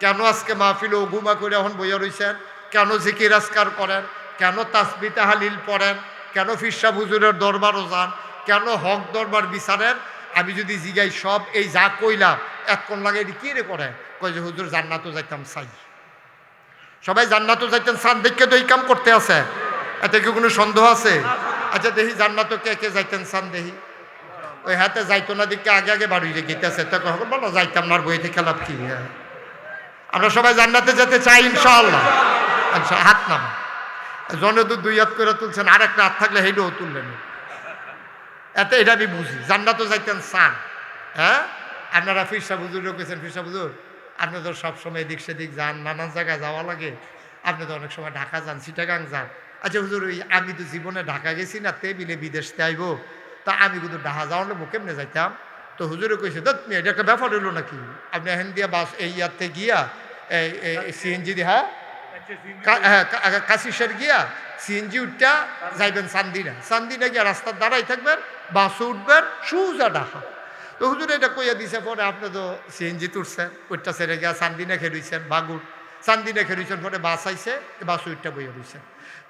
A: কেন আজকে মাহফিলে ওগুমা করে এখন বইয়া রইছেন? কেন জিকির আজকার করেন? কেন তাসবিহ তাহলিল পড়েন? কেন ফিরসা হুজুরের দরবারও যান? কেন হক দরবার বিচারেন? আমি যদি জিগাই সব এই যা কইলাম এতক্ষণ লাগে, এটি কি রে করে? কই যে হুজুর জান্নাতও যাইতাম চাই। সবাই জান্নাতও যাইতেন চান দেখে তো এই কাম করতে আছে, এতে কি কোনো সন্দেহ আছে? আচ্ছা দেখি জান্নাতও কে কে যাইতেন চান দেখি। ওই হাতে যাইতো না দিকে আগে আগে বাড়ি যে গীতেছে, তো কখন বলো যাইতাম না, বইতে খেলাপ কি? আমরা সবাই জান্নাতে যেতে চাই ইনশাআল্লাহ। আচ্ছা হাত নাম জনে তো 2 হাত করে তুলছেন, আর একটা হাত থাকলে হেঁটেও তুললেন। এতে এটা আমি বুঝি জান্নাতও যাইতেন চান। হ্যাঁ, আপনারা ফিরসা হুজুরও কেছেন, ফিরসা হুজুর আপনি তো সবসময় এদিক সেদিক যান, নানান জায়গায় যাওয়া লাগে, আপনি তো অনেক সময় ঢাকা যান, চিটাগাং যান। আচ্ছা হুজুর ওই আমি তো জীবনে ঢাকা গেছি না, টেবিলে বিদেশতে আইব, তা আমি কিন্তু ঢাকা যাওয়ার লোক কেমনে যাইতাম? তো হুজুরে কইছে তুমি এটা একটা ব্যাপার হইলো নাকি? আপনি এখান দিয়া বাস এই ইয়াতে গিয়া সিএনজি দিয়ে, হ্যাঁ কাশিসের গিয়া সিএনজি উঠটা যাইবেন চান্দিনা, চান্দিনা গিয়া রাস্তার দাঁড়াই থাকবেন, বাসে উঠবেন সোজা ঢাকা। তো হুজুর এটা কইয়া দিছে, পরে আপনি তো সিএনজি তুলছেন, ওইটা ছেড়ে গিয়া চান্দিনা খেলুইছেন, বাগুর চান্দিনা খেলুইছেন, পরে বাস আইছে, বাস উঠটা বইয়া রইছেন,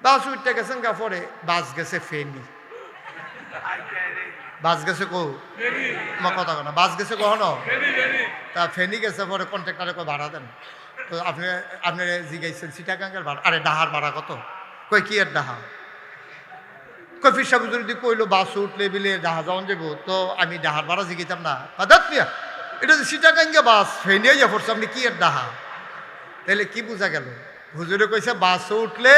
A: বাস উঠটা গেছেন গা, পরে বাস গেছে ফেনি। বাস গেছে কো কথা না, বাস গেছে কখনো? তা ফেনি গেছে, পরে কন্ট্রাক্টরে কই ভাড়া দেন। তো আপনি জিগাইছেন চিটাগাঙ্গের ভাড়া, আরে ডাহার ভাড়া কত? কই কি এর ডাহা? কই ফিরসা হুজুর যদি কইলো বাস উঠলে বিলে ডাহা যাওয়ান যাবো, তো আমি ডাহার ভাড়া জিগাইতাম না? দাঁত মিয়া এটা যে চিটাগাঙ্গে বাস ফেনিয়ে যা পড়ছে, আপনি কি এর ডাহা? তাহলে কি বোঝা গেল? হুজুরে কইছে বাস উঠলে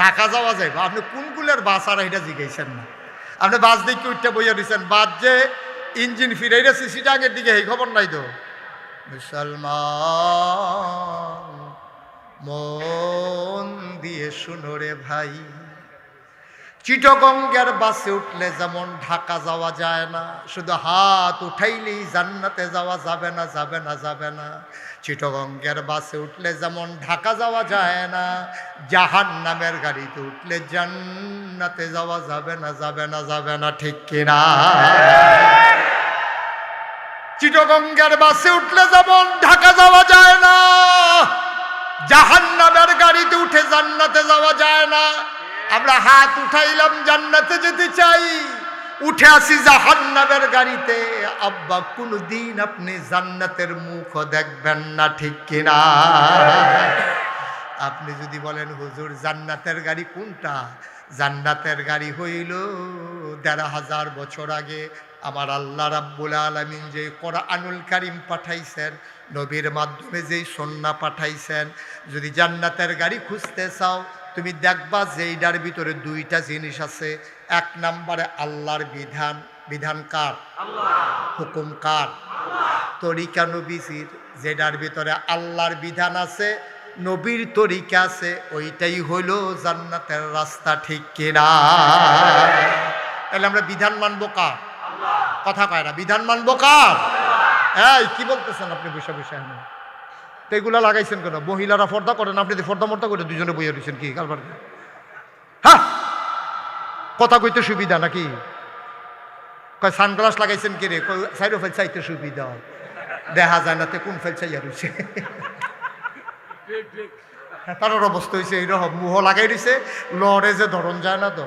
A: ঢাকা যাওয়া যাইব, আপনি কোন কুলের বাস আর এটা জিগাইছেন না। আপনি বাস দেখে উঠতে বইয়া দিচ্ছেন, বাস যে ইঞ্জিন ফিরাইছে চিটাগের দিকে এই খবর নাই তো। মুসলমান মন দিয়ে শুনো রে ভাই, চিটাগঙ্গের বাসে উঠলে যেমন ঢাকা যাওয়া যায় না, শুধু হাত উঠাইলেই জান্নাতে যাওয়া যাবে না, যাবে না, যাবে না। চিটাগঙ্গের বাসে উঠলে যেমন ঢাকা যাওয়া যায় না, জাহান্নামের গাড়িতে উঠলে জান্নাতে যাওয়া যাবে না, যাবে না, যাবে না, ঠিক কিনা? চিটাগঙ্গের বাসে উঠলে যেমন ঢাকা যাওয়া যায় না, জাহান্নামের গাড়িতে উঠে জান্নাতে যাওয়া যায় না। আমরা হাত উঠাইলাম জান্নাতে যেতে চাই, উঠে আসি জাহান্নামের গাড়িতে, আব্বা কোনদিন আপনি জান্নাতের মুখ দেখবেন না, ঠিক কিনা? আপনি যদি বলেন হুজুর জান্নাতের গাড়ি কোনটা? জান্নাতের গাড়ি হইল ১৫০০ বছর আগে আমার আল্লাহ রাব্বুল আলামিন যে কোরআনুল কারীম পাঠাইছেন, নবীর মাধ্যমে যেই সুন্নাহ পাঠাইছেন। যদি জান্নাতের গাড়ি খুঁজতে চাও, তুমি দেখবা যে এইটার ভিতরে 2টা জিনিস আছে। 1 নম্বরে আল্লাহর বিধান, বিধান কার? আল্লাহ। হুকুম কার? আল্লাহ। তরিকা নবীজির, যেটার ভিতরে আল্লাহর বিধান আছে, নবীর তরিকা আছে, ওইটাই হইল জান্নাতের রাস্তা, ঠিক কিনা? তাহলে আমরা বিধান মানবো কার? কথা কয় না, বিধান মানবো কার? এই কি বলতেছেন আপনি? বসে বসে তো এগুলা লাগাইছেন কেন? মহিলারা পর্দা করেন, আপনি ফর্দা মর্দা করে দুজনে বইয়া দিচ্ছেন কি কারবার? হ্যাঁ, কথা কইতে সুবিধা নাকি? কয় সানগ্লাস লাগাইছেন কি রে? সাইড ফেল চাইতে সুবিধা, দেখা যায় না তে কোন ফেল চাইয়া রয়েছে। তার অবস্থা হয়েছে এইরকম, মুহ লাগাই দিছে, লড়ে যে ধরন যায় না তো।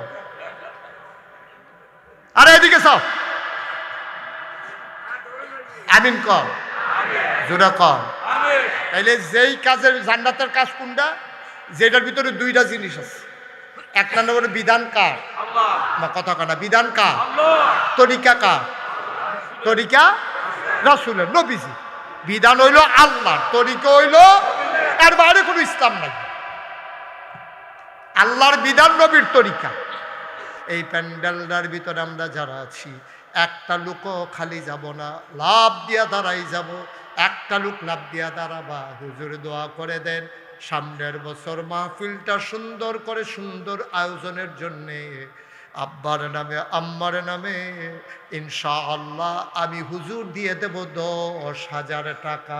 A: আরে এদিকে সব আমিন কর, জোরা কর। তাইলে যেই কাজের জান্নাতের কাজ কোনটা? যেটার ভিতরে দুইটা জিনিস আছে। এক নম্বরে বিধান কার? না, কথা কানা, বিধান কার? তরিকা কার? তরিকা রাসূলের, নবীজি। বিধান হইল আল্লাহ, তরিকা হইল এর বাইরে কোনো ইসলাম নাই। আল্লাহর বিধান, নবীর তরিকা। এই প্যান্ডেলটার ভিতরে আমরা যারা আছি, একটা লোকও খালি যাব না, লাভ দিয়া দাঁড়াই যাব। একটা লোক লাভ দিয়া দাঁড়াবা, হুজুর দোয়া করে দেন সামনের বছর মাহফিলটা সুন্দর করে, সুন্দর আয়োজনের জন্যে আব্বার নামে আম্মার নামে ইনশাআল্লাহ আমি হুজুর দিয়ে দেব 10,000 টাকা।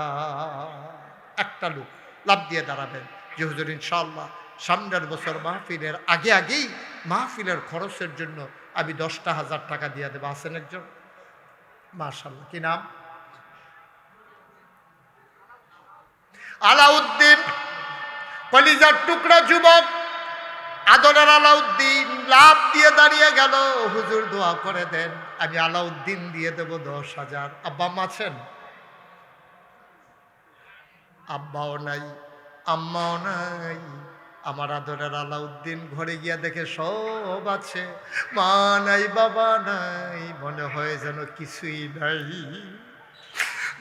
A: একটা লোক লাভ দিয়ে দাঁড়াবেন যে হুজুর ইনশাআল্লাহ সামনের বছর মাহফিলের আগেই মাহফিলের খরচের জন্য আমি 10,000 টাকা দিয়ে দেবো। আছেন একজন? মাশাআল্লাহ, কি নাম? আলাউদ্দিন, কলিজার টুকরা যুবক আদরের আলাউদ্দিন লাভ দিয়ে দাঁড়িয়ে গেল, হুজুর দোয়া করে দেন আমি আলাউদ্দিন দিয়ে দেব 10,000। আব্বা আম্মা আছেন? আব্বাও নাই, আম্মাও নাই। আমার আদরের আলাউদ্দিন ঘরে গিয়া দেখে সব আছে, মা নাই, বাবা নাই, মনে হয় যেন কিছুই নাই।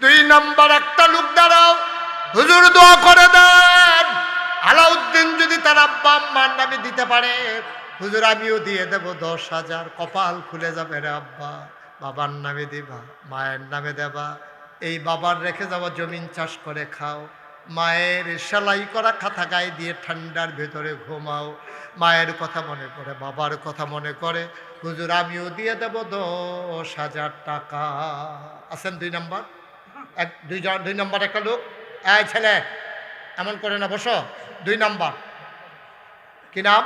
A: 2 নাম্বার একটা লোক দাঁড়াও, হুজুর দোয়া করে দেন আলাউদ্দিন যদি তার আব্বা আম্মার নামে দিতে পারে, হুজুর আমিও দিয়ে দেব 10,000। কপাল খুলে যাবে রে আব্বা, বাবার নামে দিবা, মায়ের নামে দেবা। এই বাবার রেখে যাওয়া জমিন চাষ করে খাও, মায়ের সেলাই করা খাতা গায়ে দিয়ে ঠান্ডার ভেতরে ঘুমাও। মায়ের কথা মনে করে, বাবার কথা মনে করে, হুজুর আমিও দিয়ে দেব 10,000 টাকা। আছেন 2 নাম্বার? 2 নাম্বার একটা লোক। এই ছেলে এমন করে না, বসো। 2 নাম্বার কি নাম?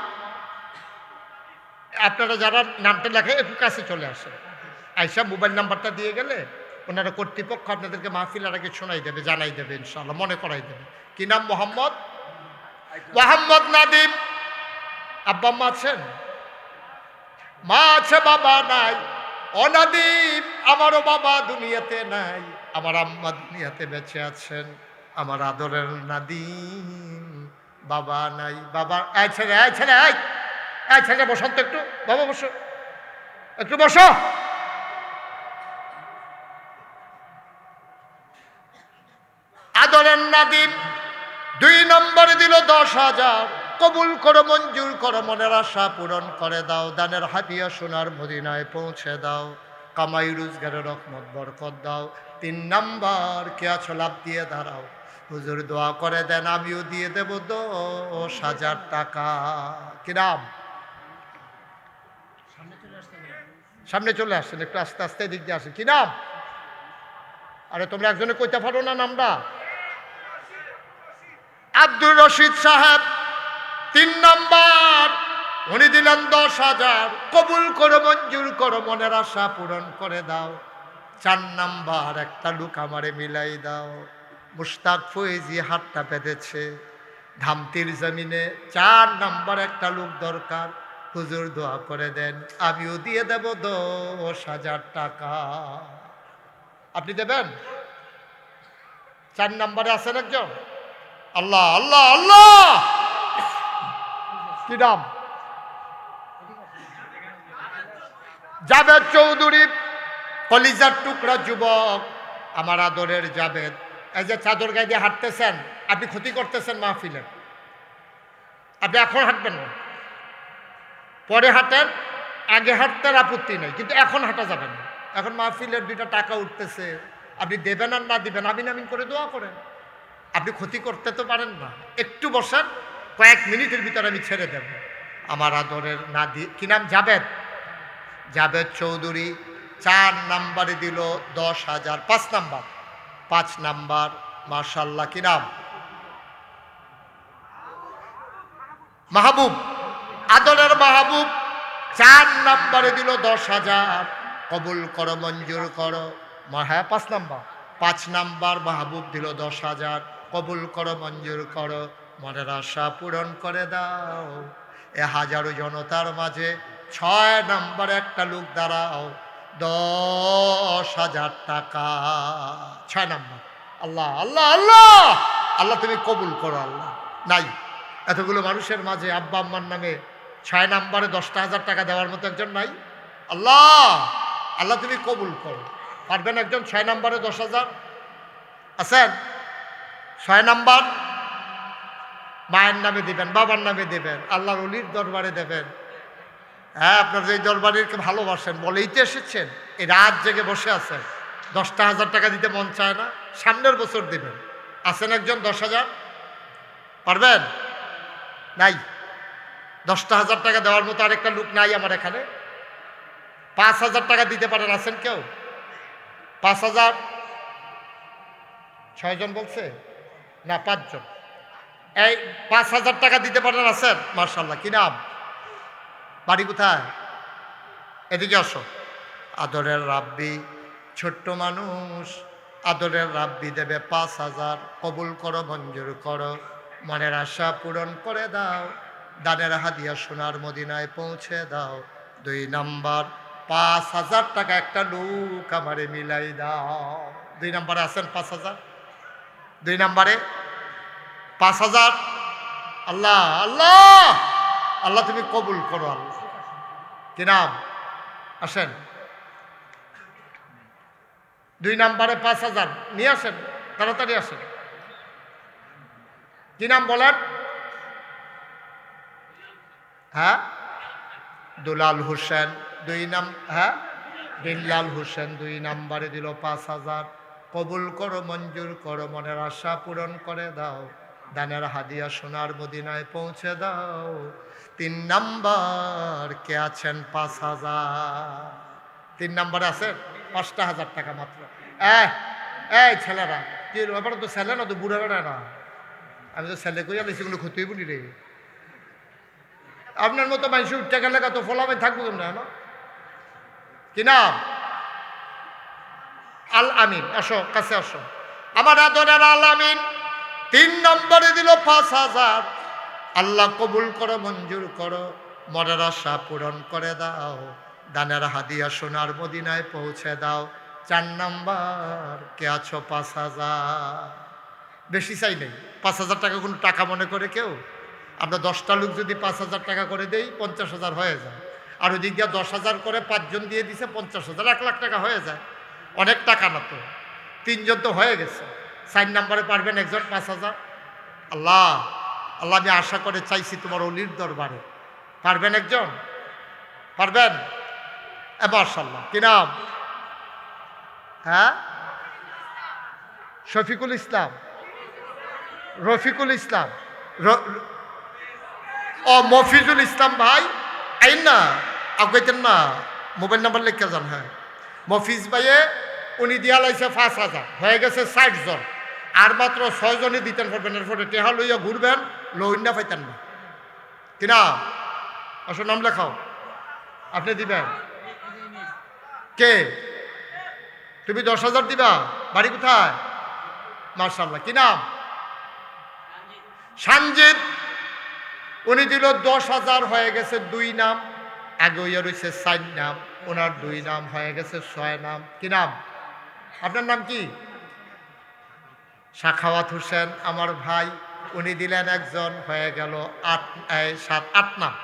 A: আপনারা যারা নামটা লেখে একটু কাছে চলে আসেন, আইসা মোবাইল নাম্বারটা দিয়ে গেলে ওনারা কর্তৃপক্ষ আপনাদেরকে মাহফিলের আগে শোনাই দেবে, জানাই দেবে, ইনশাআল্লাহ মনে করাই দেবে। কি নাম? মোহাম্মদ নাদিম। আব্বা আম্মা আছেন? মা আছে, বাবা নাই। অনাদিম, আমারও বাবা দুনিয়াতে নাই, আমার আম্মা দুনিয়াতে বেঁচে আছেন। আমার আদরের নাদিম বাবা নাই, বাবা। এই ছেলে, এই ছেলে, এই ছেলে বসন্ত একটু, বাবা বসো, একটু বসো। আদরের নাদিম 2 নম্বরে দিল 10,000। কবুল করো, মঞ্জুর করো, মনের আশা পূরণ করে দাও, দানের হাতিয়া সোনার মদিনায় পৌঁছে দাও, কামাই রোজগারের রহমত বরকত দাও। 3 নাম্বার কে আছো লাভ দিয়ে দাঁড়াও, হুজুর দোয়া করে দেন আমিও দিয়ে দেব 10,000 টাকা। কি নাম? সামনে চলে আসছেন, একটু আস্তে আস্তে দিক দিয়ে আসেন। কি নাম? আরে তোমরা একজনে কইতে পারো না নামটা? আব্দুর রশিদ সাহেব 3 নাম্বার, উনি দিলেন 10,000। কবুল করো, মঞ্জুর করো, মনের আশা পূরণ করে দাও। 4 নাম্বার একটা লোক আমারে মিলাই দাও। মুশতাক ফয়েজি হাতটা বেঁধেছে ধামতির জমিনে। 4 নাম্বার একটা লোক দরকার, হুজুর দোয়া করে দেন আমিও দিয়ে দেব 10,000 টাকা। আপনি দেবেন? 4 নাম্বারে আছেন একজন? আল্লাহ আল্লাহ আল্লাহ, কি নাম? জাবেদ চৌধুরী, কলিজার টুকরা যুবক, আমার আদরের জাবেদ। এই যে চাদর গায়ে দিয়ে হাঁটতেছেন, আপনি ক্ষতি করতেছেন মাহফিলের। আপনি এখন হাঁটবেন না, পরে হাঁটেন, আগে হাঁটতেন আপত্তি নেই, কিন্তু এখন হাঁটা যাবে না। এখন মাহফিলের 2টা টাকা উঠতেছে, আপনি দেবেন আর না দিবেন আমিন আমিন করে দোয়া করেন। আপনি ক্ষতি করতে তো পারেন না, একটু বসেন, কয়েক মিনিটের ভিতরে আমি ছেড়ে দেব। আমার আদরের নাদি, কি নাম? জাবেদ, জাবেদ চৌধুরী 4 নাম্বারে দিল 10,000। 5 নাম্বার, 5 নাম্বার, মাশাআল্লাহ। কি নাম? মাহবুব, আদরের মাহবুব 4 নাম্বারে দিল 10,000। কবুল করো, মঞ্জুর করো। হ্যাঁ, 5 নাম্বার, 5 নাম্বার মাহবুব দিল 10,000। কবুল করো, মঞ্জুর করো, মনের আশা পূরণ করে দাও। এ হাজারো জনতার মাঝে 6 নাম্বারে একটা লোক দাঁড়াও, 10,000 টাকা। 6 নাম্বার। আল্লাহ আল্লাহ আল্লাহ আল্লাহ, তুমি কবুল করো আল্লাহ। নাই, এতগুলো মানুষের মাঝে আব্বা আম্মার নামে 6 নাম্বারে 10,000 টাকা দেওয়ার মতো একজন নাই। আল্লাহ আল্লাহ, তুমি কবুল করো। পারবেন একজন 6 নাম্বারে 10,000? আছেন? 6 নাম্বার মায়ের নামে দিবেন, বাবার নামে দেবেন, আল্লাহর ওলির দরবারে দেবেন। হ্যাঁ, আপনার যে দরবারকে ভালোবাসেন বলেই তো এসেছেন, এই রাত জেগে বসে আছেন। 10,000 টাকা দিতে মন চায় না? সামনের বছর দিবেন। আছেন একজন 10,000? পারবেন? নাই। 10,000 টাকা দেওয়ার মতো আরেকটা লোক নাই আমার এখানে? 5,000 টাকা দিতে পারেন? আছেন কেউ? 5,000? 6 জন বলছে না, 5 জন। এই 5,000 টাকা দিতে পারেন? আছেন? মাশাআল্লাহ। কি নাম? বাড়ি কোথায়? এদিকে আসো। আদরের রাব্বি, ছোট্ট মানুষ, আদরের রাব্বি দেবে 5,000। কবুল করো, মঞ্জুর করো, মনের আশা পূরণ করে দাও। দানের হাদিয়া সোনার মদিনায় পৌঁছে দাও। 2 নাম্বার 5,000 টাকা একটা লোক আমারে মিলাই দাও। 2 নাম্বারে আছেন? 5,000? 2 নাম্বারে 5,000। আল্লাহ আল্লাহ আল্লাহ, তুমি কবুল করো আল্লাহ। কি নাম? আসেন। 2 নাম্বারে 5,000 নিয়ে আসেন, তাড়াতাড়ি আসেন। কি নাম বলেন? হ্যাঁ, দুলাল হোসেন 2 নাম। হ্যাঁ, দিল্লাল হোসেন 2 নাম্বারে দিল 5,000। কবুল করো, মঞ্জুর করো, মনের আশা পূরণ করে দাও। দানের হাদিয়া সোনার মদিনায় পৌঁছে দাও। 3 নাম্বার কে আছেন? 5,000। 3 নাম্বারে আছেন? 5,000 টাকা মাত্র। এই ছেলেরা, কি ব্যাপার? তো ছেলে না, তো বুড়া বেড়া না। আমি তো ছেলে কইয়া বেশি কোনো ক্ষতি বলি রে। আপনার মতো মানুষ উঠতে গেলে কত ফলাবে থাকবো না। কি নাম? আল আমিন। আসো, কাছে আসো। আমার আদরের আল আমিন 3 নম্বরে দিল 5,000। আল্লাহ কবুল করো, মঞ্জুর করো, মনের আশা পূরণ করে দাও। দানের হাদিয়া সোনার মদিনায় পৌঁছে দাও। 4 নাম্বার কে আছো? 5,000। বেশি চাই নেই। 5,000 টাকা কোনো টাকা মনে করে কেউ? আমরা 10টা লোক যদি 5,000 টাকা করে দেই, 50,000 হয়ে যায়। আর ওই দিক দিয়ে 10,000 করে 5 জন দিয়ে দিছে 50,000, 1 লাখ টাকা হয়ে যায়। অনেক টাকা না তো? 3 জন তো হয়ে গেছে। 4 নাম্বারে পারবেন একজন 5,000? আল্লাহ আল্লাহ, আমি আশা করে চাইছি তোমার অলির দরবারে। পারবেন একজন? পারবেন? মাশাআল্লাহ। কি নাম? হ্যাঁ, শফিকুল ইসলাম, রফিকুল ইসলাম, ও মফিজুল ইসলাম ভাই। আইন না, আগাইতেন না, মোবাইল নাম্বার লিখে যান। হ্যাঁ, মফিজ ভাইয়ে উনি দিয়া লাইছে 5,000, হয়ে গেছে 60 জন। আর মাত্র 6 জনই দিতেন পারবেন। এরপরে টেহা লইয়া ঘুরবেন, লইন্না পাইতেন না। কিনা? আসো, নাম লেখাও। আপনি দিবেন? কে? তুমি 10,000 দিবা? বাড়ি কোথায়? মাশাআল্লাহ। কি নাম? সঞ্জিত। উনি দিল 10,000, হয়ে গেছে 2 নাম। আগে ওইয়া রয়েছে 4 নাম, ওনার 2 নাম, হয়ে গেছে 6 নাম। কি নাম? আপনার নাম কি? সাখাওয়াত হোসেন আমার ভাই, উনি দিলেন একজন, হয়ে গেল 7-8 নাম।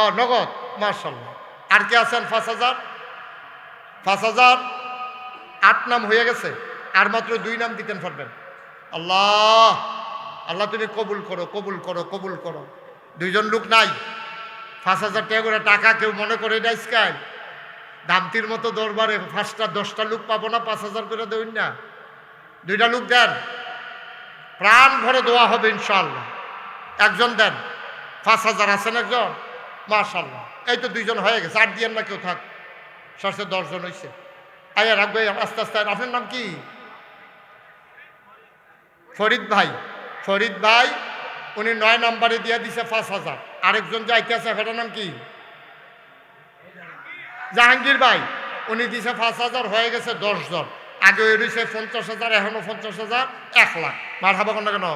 A: ও নগদ। মাশাআল্লাহ। আর কি আছেন? 5,000। 5,000 8 নাম হয়ে গেছে। আর মাত্র 2 নাম দিতেন পারবেন। আল্লাহ আল্লাহ, তুমি কবুল করো, কবুল করো, কবুল করো। 2 জন লোক নাই? 5,000 টাকা করে টাকা কেউ মনে করে না। স্কাই দামতির মতো দরবারে 5টা 10টা লোক পাবো না? 5,000 করে দেবেন না? 2টা লোক দেন। প্রাণ ভরে দোয়া হবে ইনশাআল্লাহ। একজন দেন, 5,000 আছেন একজন, মাশাআল্লাহ। এই তো 2জন হয়ে গেছে, আর দিয়েন না কেউ, থাক, 10 জন হয়েছে। আয়া রাখবে আস্তে আস্তে। আপনার নাম কি? ফরিদ ভাই। ফরিদ ভাই উনি 9 নম্বরে দিয়ে দিছে 5,000। আরেকজন যাইতে আছে, সেটার নাম কি? জাহাঙ্গীর ভাই, উনি দিছে 5,000, হয়ে গেছে 10 জন। আগে ওই রয়েছে 50,000, এখনো 50,000, 1 লাখ। মারহাবা কোন না কেন?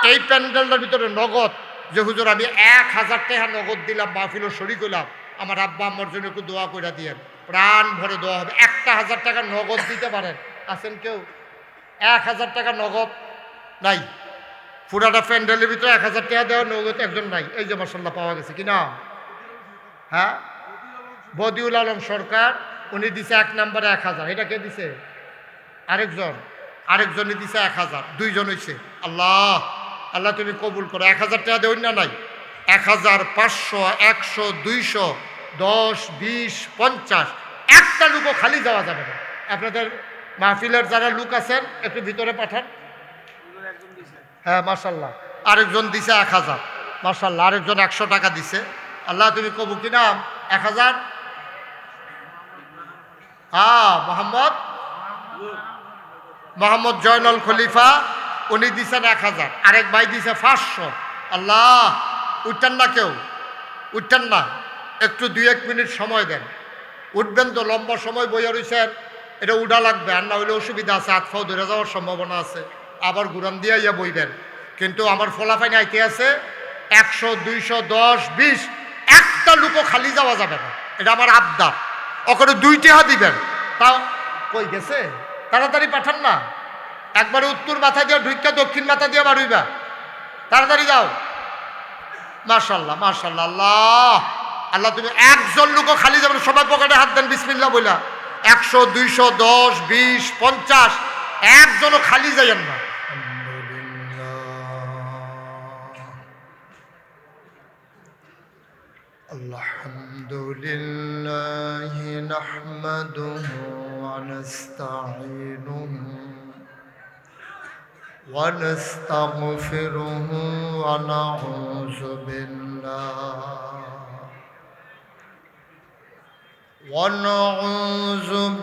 A: এই প্যান্ডেলটার ভিতরে নগদ, যে হুজুর আমি 1,000 টাকা নগদ দিলাম, মাহফিলও শরীক হইলাম, আমার আব্বা আম্মার জন্য একটু দোয়া করে দিয়েন, প্রাণ ভরে দোয়া হবে। 1,000 টাকা নগদ দিতে পারেন? আছেন কেউ? 1,000 টাকা নগদ নাই? পুরাটা প্যান্ডেলের ভিতরে 1,000 টাকা দেওয়া নগদ একজন নাই। এই যে মাশাআল্লাহ পাওয়া গেছে কিনা? হ্যাঁ, বদিউল আলম সরকার, উনি দিছে 1 নম্বরে 1,000। এটা কে দিছে? আরেকজনই দিছে 1,000। 2 জন হয়েছে। আল্লাহ, আল্লাহ তুমি কবুল করো। 1,000 টাকা দেবেন না? নাই। 1,000, 500, 100, 200, 10, 20, 50, একটা লুকও খালি যাওয়া যাবে না। আপনাদের মাহফিলের যারা লোক আছেন একটু ভিতরে পাঠান। হ্যাঁ মাশাআল্লাহ, আরেকজন দিছে 1,000, মাশাআল্লাহ। আরেকজন 100 টাকা দিছে। আল্লাহ তুমি কবুল। কি নাম? 1,000। হ্যাঁ, মোহাম্মদ জয়নুল খলিফা, উনি দিছেন 1,000। আরেক ভাই দিছে 500। আল্লাহ, উঠতেন না কেউ? উঠতেন না? একটু 2-1 মিনিট সময় দেন। উঠবেন তো? লম্বা সময় বইয়া রয়েছেন, এটা উঠা লাগবে, আর না হইলে অসুবিধা আছে, হাতফাও ধরে যাওয়ার সম্ভাবনা আছে, আবার ঘুরান দিয়ে ইয়া বইবেন। কিন্তু আমার ফলাফাইন আইতে আছে 100, 200, 10, 20, একটা লুকও খালি যাওয়া যাবে না। এটা আমার আবদার। ওখানে 2 টাকা দিবেন। তাও কই গেছে? তাড়াতাড়ি পাঠান না। একবারে উত্তর মাথা দিয়ে ঢুইকা দক্ষিণ মাথা দিয়ে বাড়ুইবা। তাড়াতাড়ি যাও। মাশাআল্লাহ, মাশাআল্লাহ। আল্লাহ, আল্লাহ তুমি একজন লোকও খালি যাবেন। সবাই পকেটে হাত দেন বিসমিল্লাহ বইলা। 100, 200, 10, 20, 50, একজনও খালি যাইয়েন না। আলহামদুলিল্লাহ নাহমাদুহু ওয়া নাস্তাঈনুহু ওয়া নাস্তাগফিরুহু ওয়া নাউযু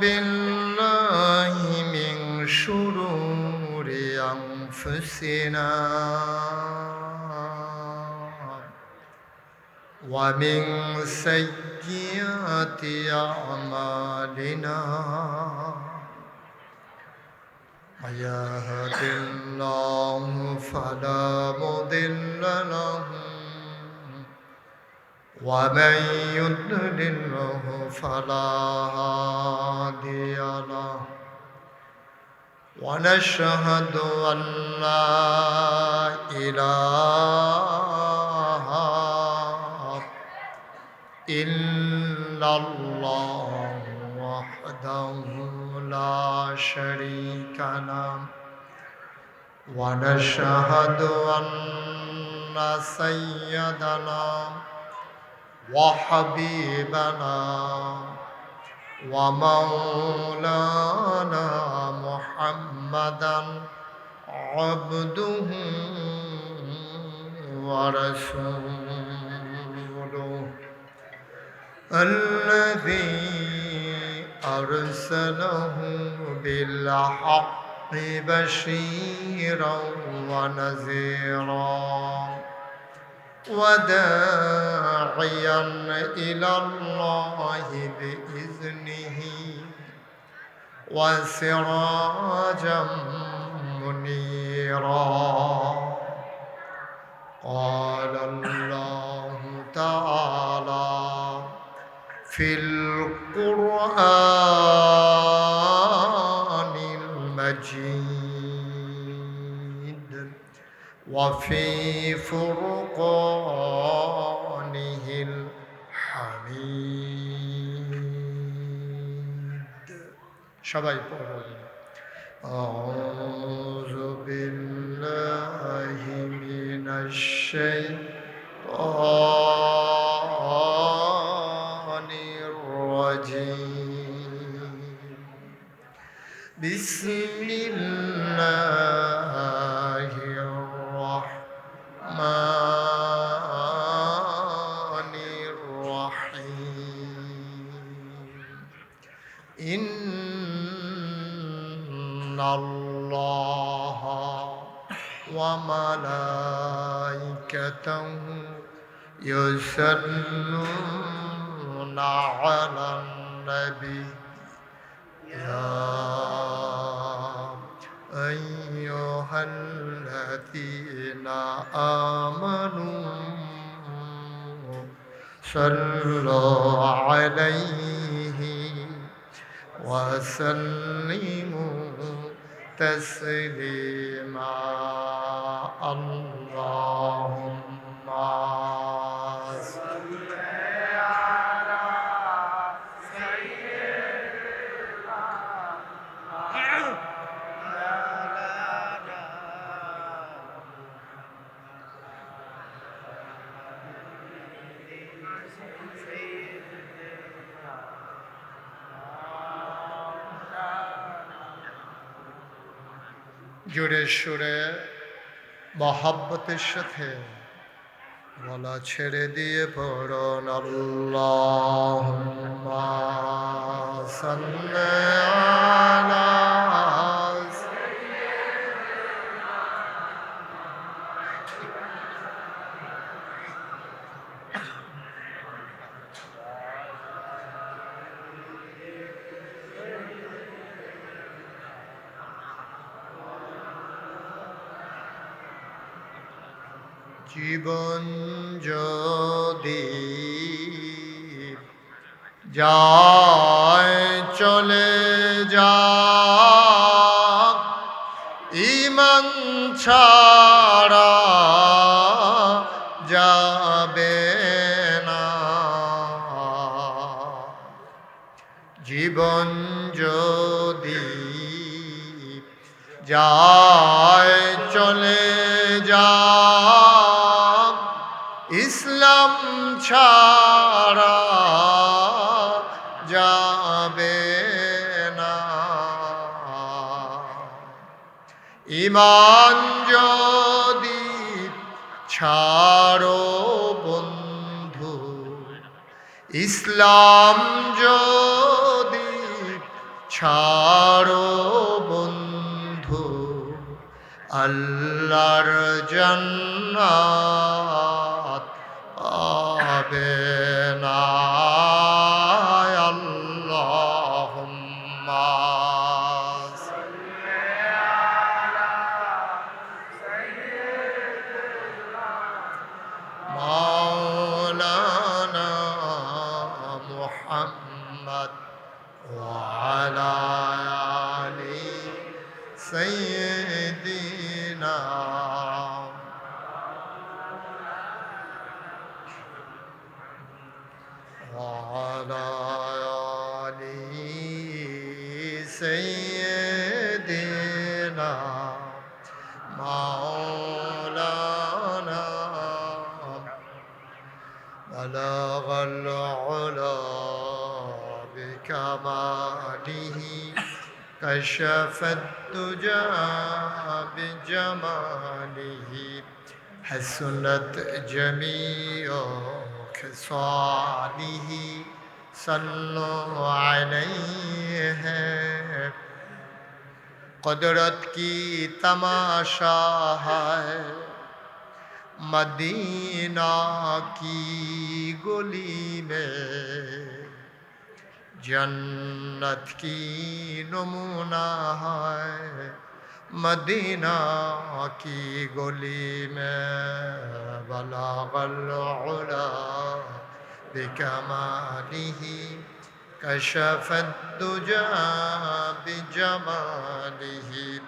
A: বিল্লাহি মিন শুরুরি আনফুসিনা ومن سيئات أعمالنا من يهد الله فلا مضل له ومن يضلله فلا هادي له ونشهد أن لا إله إلا الله وحده لا شريك له ونشهد أن سيدنا وحبيبنا ومولانا محمدا عبده ورسوله الذي أرسله بالحق بشيرا ونذيرا وداعيا إلى الله بإذنه وسراجا منيرا قال الله تعالى في القرآن المجيد وفي فرقانه الحميد সবাই পড়ুন أعوذ بالله من الشيطان الرجيم بسم الله إن الله وملائكته يصلون على النبي يا أيها الذين آمنوا صلوا عليه وسلموا تسليما اللهم صل على سيدنا জোরে সুরে মহাব্বতের সাথে গলা ছেড়ে দিয়ে পড়ুন আল্লাহুম্মা সাল্লি আলা জীবন যদি যায় চলে যাক ঈমান ছাড়া যাবে না জীবন যদি যায় চলে যাক ইসলাম ছাড়া যাবে না ঈমান যদি ছাড়ো বন্ধু ইসলাম যদি ছাড়ো বন্ধু আল্লাহর জান্নাত পাবে না আল্লাহুম্মা সাল্লি আলা সাইয়্যিদিনা মাওলানা মুহাম্মদ ওয়া আলা আলি সাইয়্যিদিনা وعلى آل سيدنا مولانا بلغ العلا بكماله كشف الدجى بجماله حسنت جميع خصاله صلوا عليه قدرت کی تماشا ہے مدینہ کی گلی میں جنت کی نمونہ ہے مدینہ کی گلی میں بلغ العلا بکمالہ کشف الدجى بجمالہ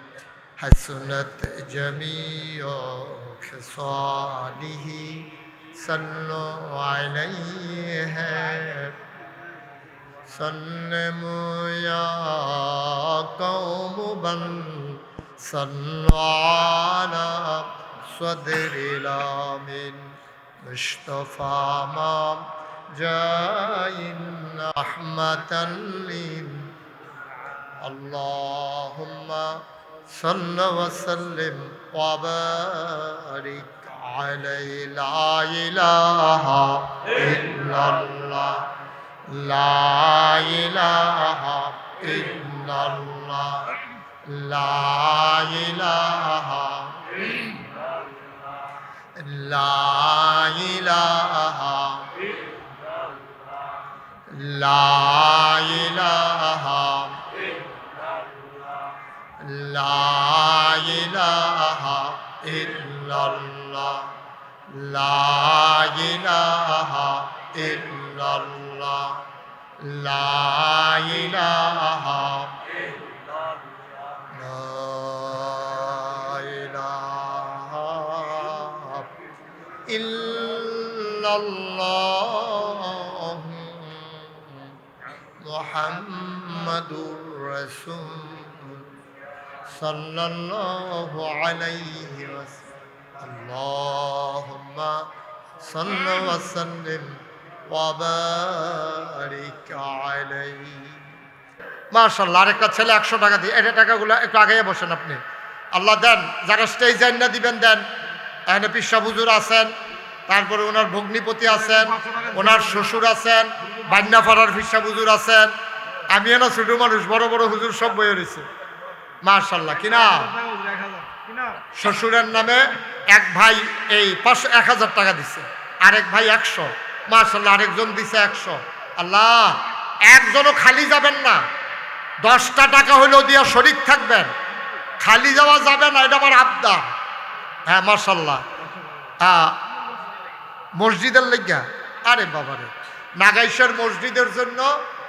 A: حسنت جمیع خصالہ صلوا علیہ سلموا یا قوم بن صلوا علی صدر الامین مصطفى ما جاء رحمة اللهم صل وسلم وبارك عليه لا إله إلا الله লা ইলাহা ইল্লাল্লাহ লা ইলাহা লা ইলাহা লা ইলাহা লা ইলাহা ইল্লাল্লাহ লা ইলাহা ইল্লাল্লাহ লা ইলাহা ইল্লাল্লাহ মুহাম্মাদুর রাসূল সাল্লাল্লাহু আলাইহি ওয়াসাল্লাম আল্লাহুম্মা সাল্লি ওয়া সাল্লিম ওয়া বারিক আলাইহি। মাশাআল্লাহ, আরেকটা ছেলে 100 টাকা দিয়ে, এটা টাকাগুলো একটু আগে বসেন আপনি। আল্লাহ দেন, যারা স্টেজ না দিবেন দেন। এখানে পিসা হুজুর আছেন, তারপরে ওনার ভগ্নিপতি আছেন, ওনার শ্বশুর আছেন, বান্যাপাড়ার পিসা হুজুর আছেন। আমি না ছোট মানুষ, বড় বড় হুজুর সব বয়ে রয়েছে। মাশাআল্লাহ, কিনা শ্বশুরের নামে এক ভাই এই 1000 টাকা দিছে, আরেক ভাই 100। মাশাআল্লাহ, আরেকজন দিছে 100। আল্লাহ, একজনও খালি যাবেন না, 10টা টাকা হইলেও দিয়া শরীক থাকবেন, খালি যাওয়া যাবে না, এটা আমার আবদার। হ্যাঁ মাশাআল্লাহ। হ্যাঁ, মসজিদের লেগা, আরে বাবারে, নাগাইশের মসজিদের জন্য